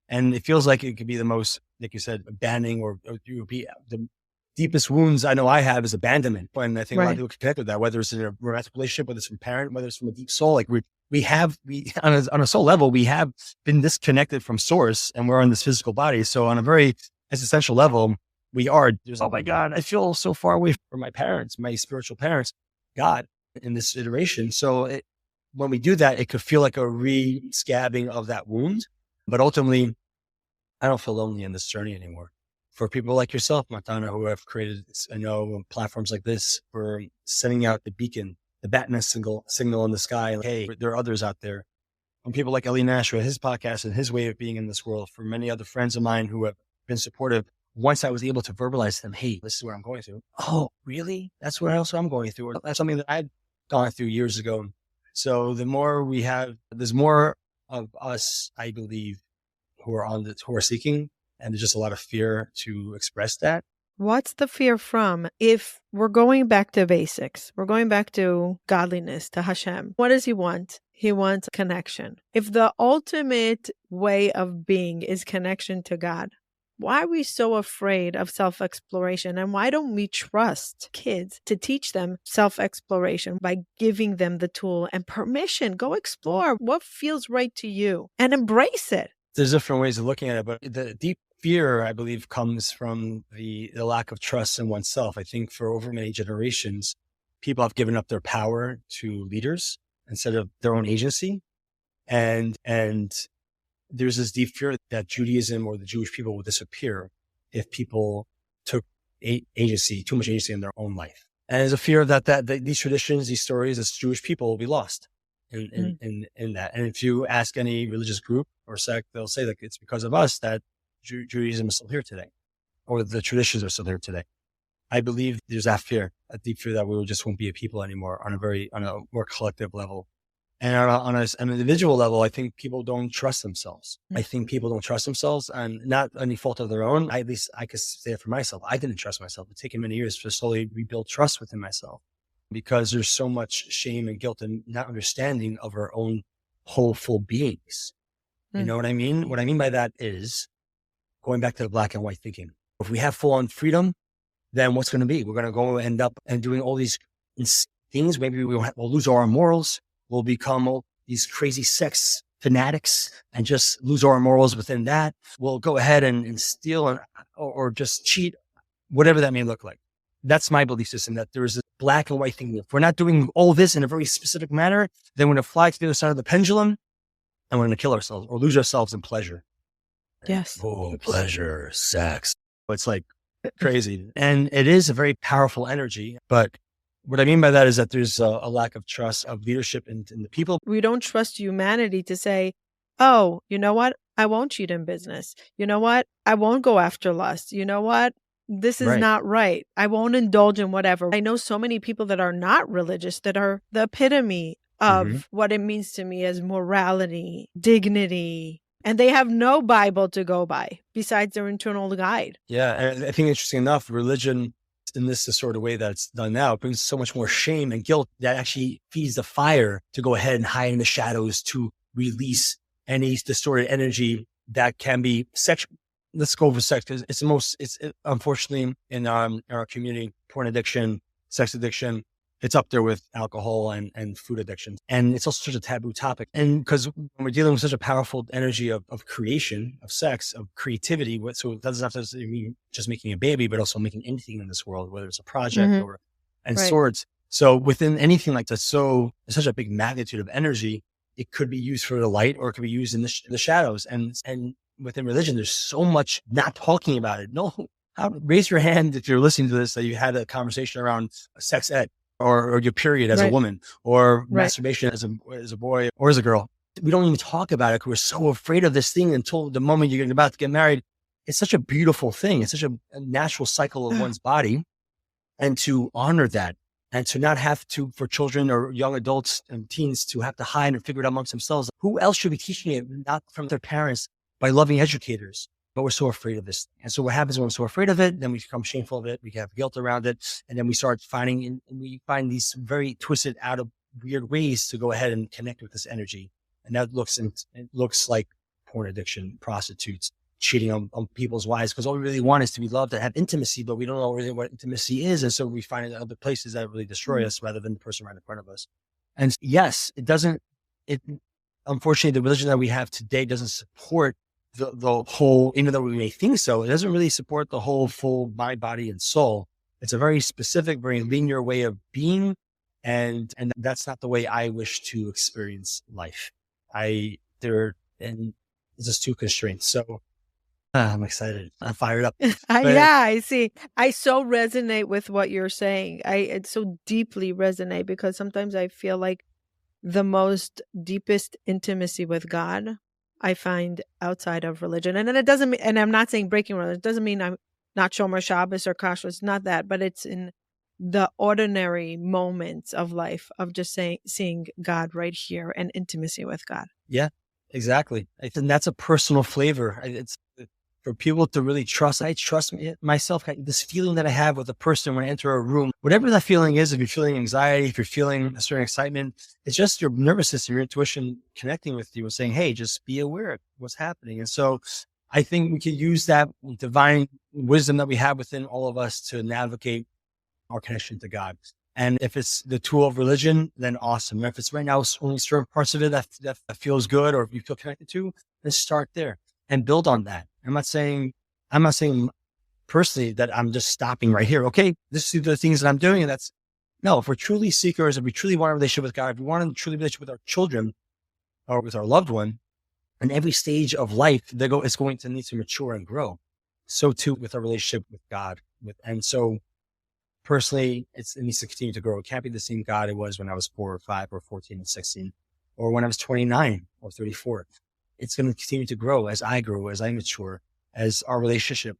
Speaker 1: And it feels like it could be the most, like you said, abandoning or be the deepest wounds I know I have is abandonment. And I think a lot of people can connect with that, whether it's in a romantic relationship, whether it's from a parent, whether it's from a deep soul. Like we on a soul level, we have been disconnected from source and we're on this physical body. So on a very existential level, oh my God, I feel so far away from my parents, my spiritual parents, God in this iteration. So when we do that, it could feel like a re-scabbing of that wound. But ultimately, I don't feel lonely in this journey anymore. For people like yourself, Matana, who have created, platforms like this for sending out the beacon, the Batman signal in the sky. Like, hey, there are others out there. And people like Ellie Nash, his podcast and his way of being in this world. For many other friends of mine who have been supportive, once I was able to verbalize to them, hey, this is what I'm going through. Oh, really? That's what else I'm going through. Or that's something that I'd gone through years ago. So the more we have, there's more of us, I believe, who are seeking. And there's just a lot of fear to express that.
Speaker 2: What's the fear from? If we're going back to basics, we're going back to godliness, to Hashem. What does he want? He wants connection. If the ultimate way of being is connection to God, why are we so afraid of self-exploration? And why don't we trust kids to teach them self-exploration by giving them the tool and permission? Go explore what feels right to you and embrace it.
Speaker 1: There's different ways of looking at it, but the deep fear, I believe, comes from the lack of trust in oneself. I think for over many generations, people have given up their power to leaders instead of their own agency. And there's this deep fear that Judaism or the Jewish people will disappear if people took too much agency in their own life. And there's a fear that these traditions, these stories as Jewish people will be lost in that. And if you ask any religious group or sect, they'll say that it's because of us that Judaism is still here today, or the traditions are still here today. I believe there's that fear, a deep fear that we just won't be a people anymore on a more collective level. And on an individual level, I think people don't trust themselves. I think people don't trust themselves, and not any fault of their own. At least I could say it for myself. I didn't trust myself. It's taken many years to slowly rebuild trust within myself because there's so much shame and guilt and not understanding of our own whole, full beings. You know what I mean? What I mean by that is going back to the black and white thinking. If we have full on freedom, then what's going to be? We're going to go end up and doing all these things. Maybe we'll lose our morals. We'll become all these crazy sex fanatics and just lose our morals within that. We'll go ahead and steal or just cheat, whatever that may look like. That's my belief system, that there is a black and white thing. If we're not doing all this in a very specific manner, then we're going to fly to the other side of the pendulum and we're going to kill ourselves or lose ourselves in pleasure.
Speaker 2: Yes.
Speaker 1: Oh, pleasure, sex. It's like crazy. And it is a very powerful energy. But what I mean by that is that there's a lack of trust of leadership in the people.
Speaker 2: We don't trust humanity to say, oh, you know what? I won't cheat in business. You know what? I won't go after lust. You know what? This is not right. I won't indulge in whatever. I know so many people that are not religious that are the epitome of what it means to me as morality, dignity, and they have no Bible to go by besides their internal guide.
Speaker 1: Yeah. And I think interesting enough, religion in this sort of way that it's done now, it brings so much more shame and guilt that actually feeds the fire to go ahead and hide in the shadows to release any distorted energy that can be sexual. Let's go over sex because it's unfortunately in our community, porn addiction, sex addiction, it's up there with alcohol and food addiction. And it's also such a taboo topic. And because when we're dealing with such a powerful energy of creation, of sex, of creativity, so it doesn't have to mean just making a baby, but also making anything in this world, whether it's a project and sorts. So within anything like that, so such a big magnitude of energy, it could be used for the light or it could be used in the shadows. And within religion, there's so much not talking about it. No, Raise your hand if you're listening to this, that you had a conversation around sex ed or your period as a
Speaker 2: Right.
Speaker 1: woman or
Speaker 2: Right.
Speaker 1: masturbation as a boy or as a girl. We don't even talk about it because we're so afraid of this thing until the moment you're about to get married. It's such a beautiful thing. It's such a natural cycle of one's body. And to honor that and to not have to, for children or young adults and teens to have to hide and figure it out amongst themselves. Who else should be teaching it? Not from their parents, by loving educators. But we're so afraid of this. And so what happens when we're so afraid of it, then we become shameful of it. We have guilt around it. And then we start and we find these very twisted out of weird ways to go ahead and connect with this energy. And that looks like porn addiction, prostitutes, cheating on people's wives, because all we really want is to be loved and have intimacy, but we don't know really what intimacy is. And so we find it in other places that really destroy us rather than the person right in front of us. And yes, unfortunately, the religion that we have today doesn't support the whole, even though we may think so, it doesn't really support the whole full mind, body, and soul. It's a very specific, very linear way of being. And that's not the way I wish to experience life. It's just too constrained. So I'm excited. I'm fired up.
Speaker 2: I see. I so resonate with what you're saying. It so deeply resonate because sometimes I feel like the most deepest intimacy with God I find outside of religion. And then it doesn't mean, and I'm not saying breaking religion, it doesn't mean I'm not Shomer Shabbos or Kashrus. It's not that, but it's in the ordinary moments of life of just seeing God right here and intimacy with God.
Speaker 1: Yeah, exactly. I think that's a personal flavor. It's for people to really trust. I trust myself. This feeling that I have with a person when I enter a room, whatever that feeling is, if you're feeling anxiety, if you're feeling a certain excitement, it's just your nervous system, your intuition connecting with you and saying, hey, just be aware of what's happening. And so I think we can use that divine wisdom that we have within all of us to navigate our connection to God. And if it's the tool of religion, then awesome. And if it's right now only certain parts of it that feels good or if you feel connected to, then start there and build on that. I'm not saying personally that I'm just stopping right here. Okay, this is the things that I'm doing. And no, if we're truly seekers, if we truly want a relationship with God, if we want a truly relationship with our children or with our loved one, in every stage of life, it's going to need to mature and grow. So too with our relationship with God. And so personally, it needs to continue to grow. It can't be the same God it was when I was 4 or 5 or 14 and 16, or when I was 29 or 34. It's going to continue to grow as I grow, as I mature, as our relationship,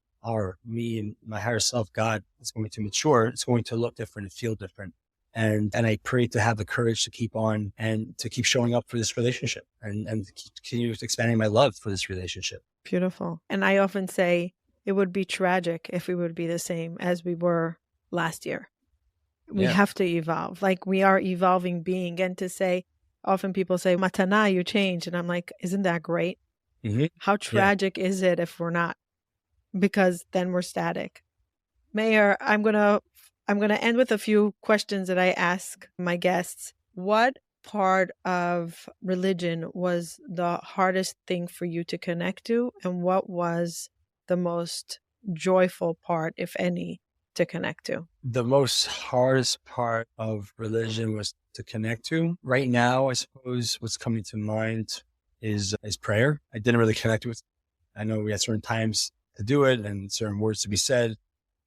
Speaker 1: me and my higher self, God, is going to mature. It's going to look different and feel different. And I pray to have the courage to keep on and to keep showing up for this relationship and to continue expanding my love for this relationship.
Speaker 2: Beautiful. And I often say it would be tragic if we would be the same as we were last year. We have to evolve. Like we are evolving being. And to say, often people say, Matana, you change. And I'm like, isn't that great? Mm-hmm. How tragic is it if we're not? Because then we're static. Meir, I'm gonna end with a few questions that I ask my guests. What part of religion was the hardest thing for you to connect to? And what was the most joyful part, if any, to connect to?
Speaker 1: The most hardest part of religion was to connect to. Right now, I suppose what's coming to mind is prayer. I didn't really connect with. I know we had certain times to do it and certain words to be said.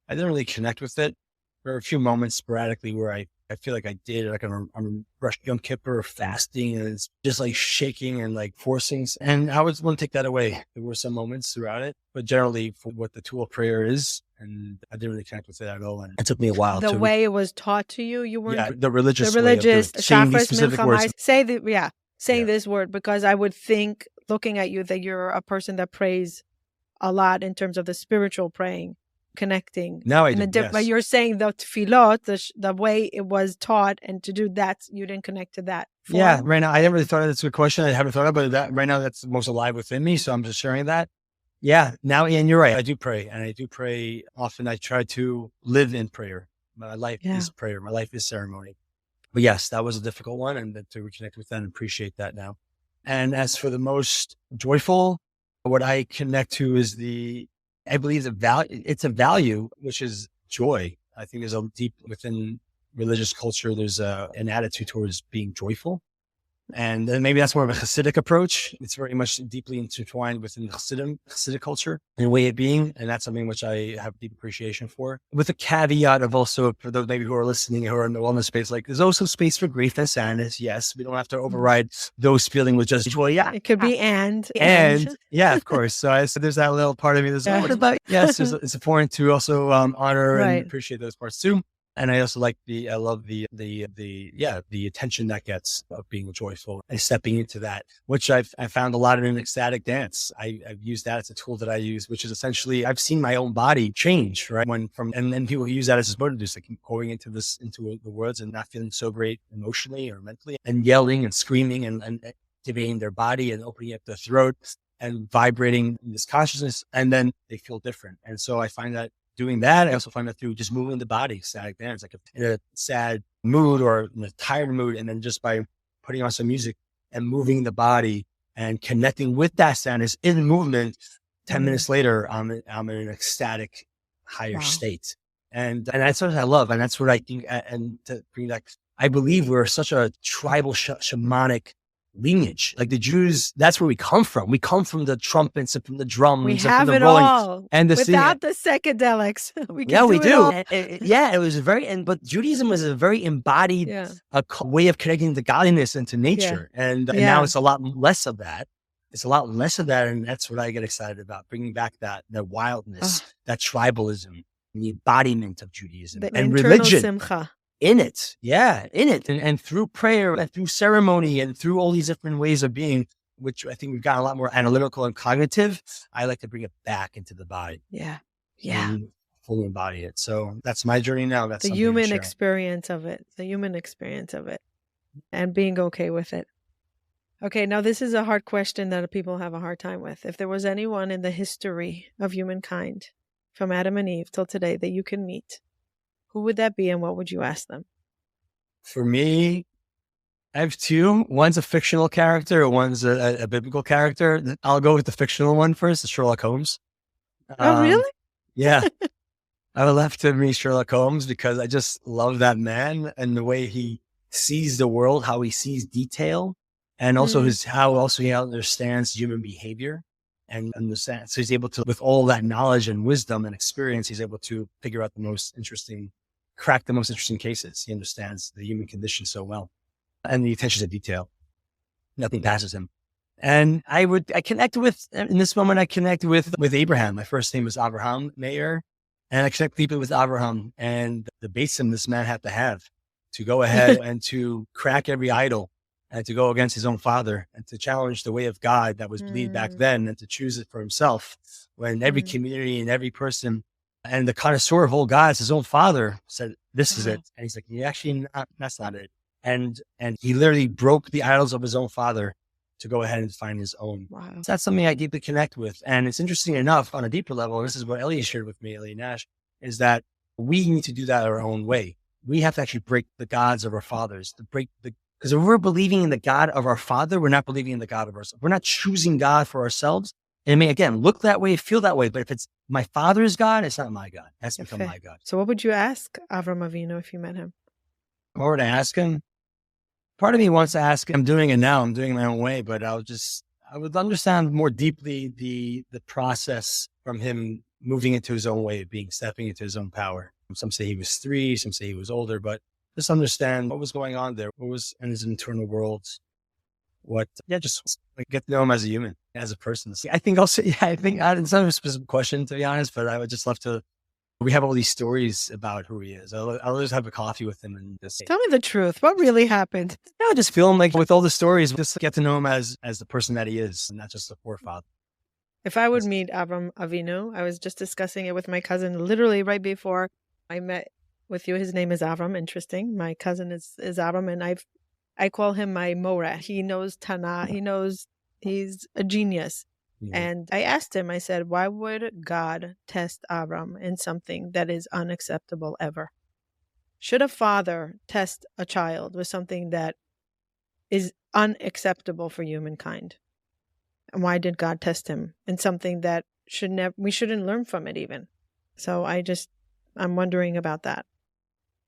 Speaker 1: I didn't really connect with it. There were a few moments sporadically where I feel like I did, like I'm Rosh Yom Kippur fasting and it's just like shaking and like forcing. And I would want to take that away. There were some moments throughout it, but generally for what the tool of prayer is, and I didn't really connect with it at all. And it took me a while.
Speaker 2: The way it was taught to you, you weren't.
Speaker 1: Yeah, the religious saying these specific words.
Speaker 2: Saying this word, because I would think, looking at you, that you're a person that prays a lot in terms of the spiritual praying, connecting.
Speaker 1: Now I do, yes.
Speaker 2: But you're saying the tefillot, the way it was taught, and to do that, you didn't connect to that form.
Speaker 1: Yeah, right now, I never really thought that's a good question. I haven't thought about it, right now that's most alive within me, so I'm just sharing that. Yeah, now, and you're right, I do pray, and I do pray often. I try to live in prayer. My life is prayer. My life is ceremony. But yes, that was a difficult one, and to reconnect with that and appreciate that now. And as for the most joyful, what I connect to is I believe it's a value, which is joy. I think there's a deep within religious culture, there's an attitude towards being joyful. And then maybe that's more of a Hasidic approach. It's very much deeply intertwined within the Hasidic culture and way of being. And that's something which I have deep appreciation for. With a caveat of also, for those maybe who are listening, who are in the wellness space, like there's also space for grief and sadness. Yes, we don't have to override those feelings with just joy. Yeah.
Speaker 2: It could be and.
Speaker 1: Yeah, of course. So there's that little part of me that's, what about? Yes, it's important to also honor and appreciate those parts too. And I also I love the attention that gets of being joyful and stepping into that, which I found a lot in an ecstatic dance. I've used that as a tool that I use, which is essentially, I've seen my own body change, right? And then people use that as a motive, just like going into the words and not feeling so great emotionally or mentally, and yelling and screaming and activating their body and opening up their throat and vibrating in this consciousness. And then they feel different. And so I find that doing that, I also find that through just moving the body, ecstatic dance, like in a sad mood or in a tired mood. And then just by putting on some music and moving the body and connecting with that sadness in movement, 10 minutes later, I'm in an ecstatic higher state. And that's what I love. And that's what I think. And to bring that, I believe we're such a tribal shamanic lineage. Like the Jews, that's where we come from. We come from the trumpets and from the drums.
Speaker 2: We have
Speaker 1: and from the
Speaker 2: it
Speaker 1: rolling,
Speaker 2: all.
Speaker 1: and
Speaker 2: without the psychedelics.
Speaker 1: We do. It was but Judaism was a very embodied way of connecting to godliness and to nature. And now it's a lot less of that. And that's what I get excited about, bringing back that wildness, that tribalism, the embodiment of Judaism and religion. Simcha. In it. And through prayer and through ceremony and through all these different ways of being, which I think we've gotten a lot more analytical and cognitive, I like to bring it back into the body.
Speaker 2: Yeah.
Speaker 1: And fully embody it. So that's my journey now. That's
Speaker 2: the human experience of it. And being okay with it. Okay, now this is a hard question that people have a hard time with. If there was anyone in the history of humankind, from Adam and Eve till today, that you can meet, who would that be and what would you ask them? For me, I have two. One's a fictional character, one's a biblical character. I'll go with the fictional one first, Sherlock Holmes. Oh, really?
Speaker 1: Yeah. I would love to meet Sherlock Holmes because I just love that man and the way he sees the world, how he sees detail, and also how he understands human behavior. And understand. So he's able to, with all that knowledge and wisdom and experience, he's able to figure out crack the most interesting cases. He understands the human condition so well and the attention to detail. Nothing passes him. And I connect with, in this moment, I connect with Abraham. My first name was Abraham, Meir. And I connect deeply with Abraham and the basin this man had to have to go ahead and to crack every idol and to go against his own father and to challenge the way of God that was believed back then and to choose it for himself, when every community and every person and the connoisseur of all gods, his own father, said, this is it. And he's like, that's not it. And he literally broke the idols of his own father to go ahead and find his own. Wow. So that's something I deeply connect with. And it's interesting enough on a deeper level, and this is what Ellie shared with me, Ellie Nash, is that we need to do that our own way. We have to actually break the gods of our fathers, because if we're believing in the God of our father, we're not believing in the God of ourselves. We're not choosing God for ourselves. And it may, again, look that way, feel that way. But if it's my father's God, it's not my God. It has to become my God.
Speaker 2: So what would you ask Avram Avinu if you met him?
Speaker 1: What would I ask him? Part of me wants to ask him. I'm doing it now. I'm doing it my own way. But I would understand more deeply the process from him moving into his own way of being, stepping into his own power. Some say he was 3, some say he was older. But just understand what was going on there. What was in his internal world. Just get to know him as a human, as a person. I think it's not a specific question, to be honest, but I would just love to, we have all these stories about who he is. I'll just have a coffee with him and just
Speaker 2: tell me the truth. What really happened?
Speaker 1: I just feel him with all the stories, just get to know him as the person that he is, and not just a forefather.
Speaker 2: If I would meet Avram Avinu, I was just discussing it with my cousin literally right before I met with you. His name is Avram. Interesting. My cousin is Avram, and I call him my Moreh. He knows Tanakh. He's a genius. Yeah. And I asked him, I said, why would God test Avram in something that is unacceptable ever? Should a father test a child with something that is unacceptable for humankind? And why did God test him in something that we shouldn't learn from it even? So I'm wondering about that.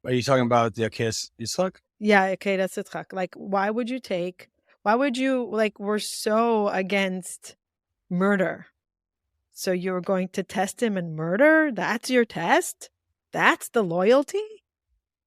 Speaker 1: Are you talking about the Akedas Yitzchak?
Speaker 2: Yeah, Akedas Yitzchak. Like, why would you take Why would you, like, we're so against murder. So you're going to test him in murder? That's your test? That's the loyalty?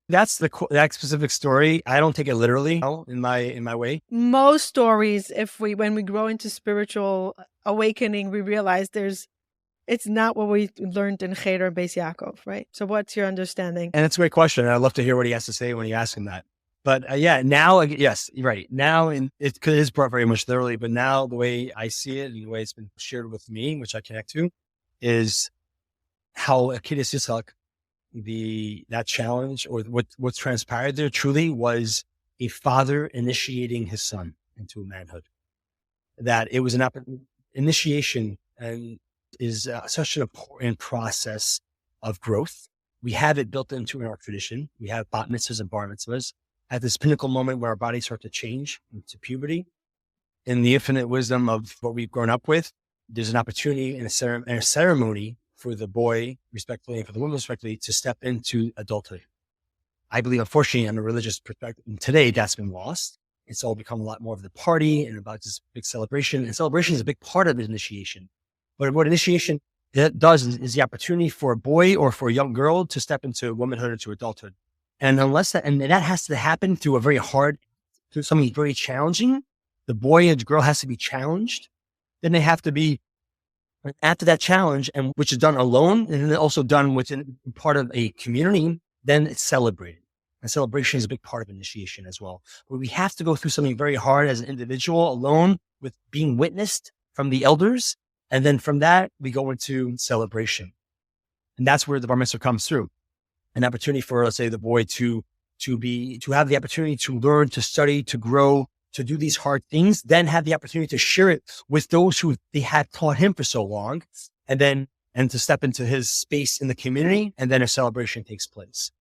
Speaker 1: That's that specific story. I don't take it literally in my way.
Speaker 2: Most stories, when we grow into spiritual awakening, we realize it's not what we learned in Cheder and Beis Yaakov, right? So what's your understanding?
Speaker 1: And it's a great question. I'd love to hear what he has to say when you ask him that. But now, yes, you're right. Now, it is brought very much literally, but now the way I see it and the way it's been shared with me, which I connect to, is how Akedas Yitzchak, that challenge or what's transpired there truly was a father initiating his son into manhood. That it was an initiation and is such an important process of growth. We have it built into in our tradition. We have bat mitzvahs and bar mitzvahs at this pinnacle moment where our bodies start to change into puberty. In the infinite wisdom of what we've grown up with, there's an opportunity and a ceremony for the boy, respectfully, and for the woman, respectfully, to step into adulthood. I believe, unfortunately, on a religious perspective, today that's been lost. It's all become a lot more of the party and about this big celebration. And celebration is a big part of initiation. But what initiation does is the opportunity for a boy or for a young girl to step into womanhood or to adulthood. And that has to happen through through something very challenging. The boy and the girl has to be challenged. Then they have to be, after that challenge, and which is done alone, and then also done within part of a community, then it's celebrated. And celebration is a big part of initiation as well. But we have to go through something very hard as an individual alone with being witnessed from the elders. And then from that, we go into celebration. And that's where the bar mitzvah comes through. An opportunity for, let's say, the boy to have the opportunity to learn, to study, to grow, to do these hard things, then have the opportunity to share it with those who they had taught him for so long, and to step into his space in the community, and then a celebration takes place.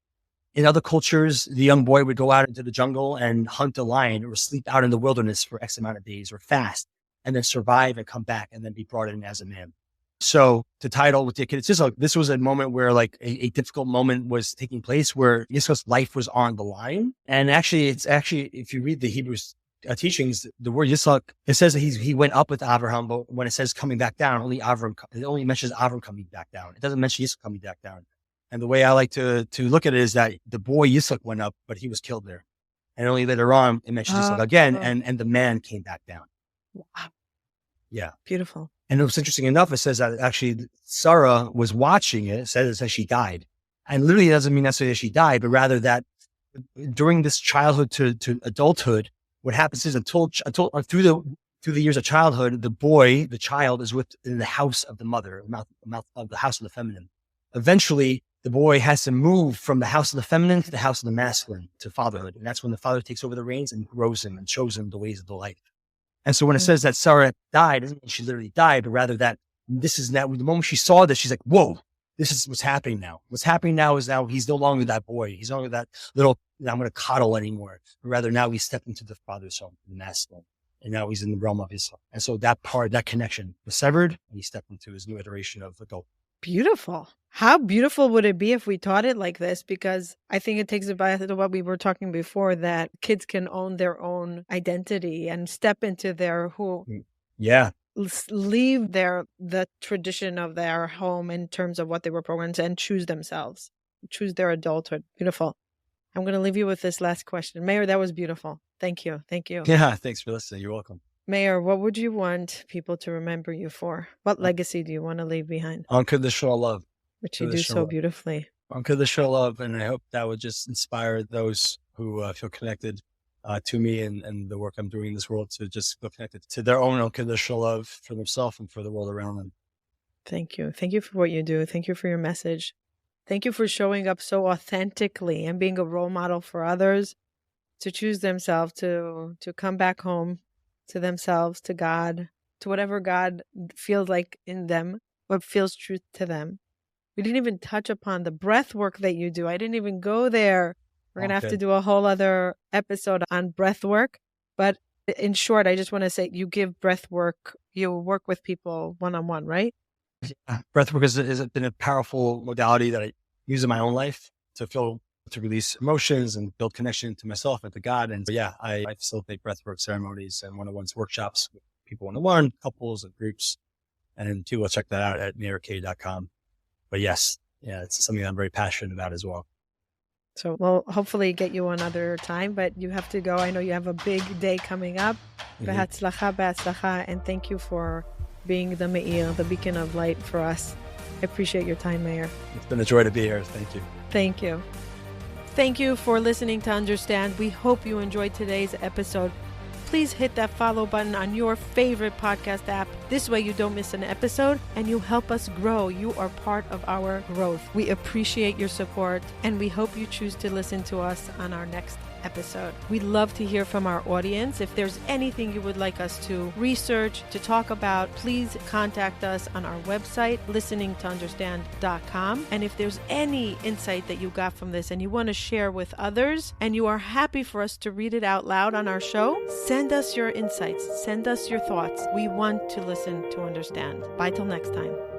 Speaker 1: In other cultures, the young boy would go out into the jungle and hunt a lion or sleep out in the wilderness for X amount of days or fast, and then survive and come back and then be brought in as a man. So to title with the kid, it's just like, this was a moment where like a difficult moment was taking place where Yitzchak's life was on the line. And it's actually, if you read the Hebrews teachings, the word Yitzchak, it says that he went up with Avraham, but when it says coming back down, it only mentions Avram coming back down. It doesn't mention Yitzchak coming back down. And the way I like to look at it is that the boy Yitzchak went up, but he was killed there. And only later on, it mentions Yitzchak again, and the man came back down.
Speaker 2: Wow.
Speaker 1: Yeah.
Speaker 2: Beautiful. And
Speaker 1: it was interesting enough, it says that actually Sarah was watching it. It says that she died. And literally it doesn't mean necessarily that she died, but rather that during this childhood to adulthood, what happens is through the years of childhood, the child is in the house of the mother, mouth of the house of the feminine. Eventually, the boy has to move from the house of the feminine to the house of the masculine, to fatherhood. And that's when the father takes over the reins and grows him and shows him the ways of the life. And so when it says that Sarah died, it doesn't mean she literally died, but rather that the moment she saw this, she's like, whoa, this is what's happening now. What's happening now is he's no longer that boy. He's no longer that little, I'm going to coddle anymore. But rather now he's stepped into the father's home, the masculine. And now he's in the realm of his. And so that connection was severed, and he stepped into his new iteration of adult.
Speaker 2: Beautiful. How beautiful would it be if we taught it like this? Because I think it takes it back to what we were talking before, that kids can own their own identity and step into their who.
Speaker 1: Yeah.
Speaker 2: Leave the tradition of their home in terms of what they were programmed and choose themselves, choose their adulthood. Beautiful. I'm going to leave you with this last question. Meir, that was beautiful. Thank you. Thank you.
Speaker 1: Yeah. Thanks for listening. You're welcome.
Speaker 2: Meir, what would you want people to remember you for? What legacy do you want to leave behind?
Speaker 1: Unconditional love.
Speaker 2: Which you do so beautifully.
Speaker 1: Unconditional love. And I hope that would just inspire those who feel connected to me and the work I'm doing in this world to just feel connected to their own unconditional love for themselves and for the world around them.
Speaker 2: Thank you. Thank you for what you do. Thank you for your message. Thank you for showing up so authentically and being a role model for others to choose themselves, to come back home to themselves, to God, to whatever God feels like in them, what feels truth to them. We didn't even touch upon the breath work that you do. I didn't even go there. We're going to have to do a whole other episode on breath work. But in short, I just want to say you give breath work, you work with people one-on-one, right?
Speaker 1: Yeah. Breath work has been a powerful modality that I use in my own life to feel to release emotions and build connection to myself and to God. And so, yeah, I facilitate breathwork ceremonies and one-on-ones workshops with people want to learn, couples and groups. And people will check that out at meirkay.com. But yes, yeah, it's something that I'm very passionate about as well.
Speaker 2: So we'll hopefully get you another time, but you have to go. I know you have a big day coming up. Behatzlacha, behatzlacha, and thank you for being the Meir, the beacon of light for us. I appreciate your time, Meir.
Speaker 1: It's been a joy to be here. Thank you.
Speaker 2: Thank you. Thank you for listening to Understand. We hope you enjoyed today's episode. Please hit that follow button on your favorite podcast app. This way you don't miss an episode and you help us grow. You are part of our growth. We appreciate your support and we hope you choose to listen to us on our next episode. We'd love to hear from our audience. If there's anything you would like us to research, to talk about, please contact us on our website, listeningtounderstand.com. And if there's any insight that you got from this and you want to share with others and you are happy for us to read it out loud on our show, send us your insights, send us your thoughts. We want to listen to understand. Bye till next time.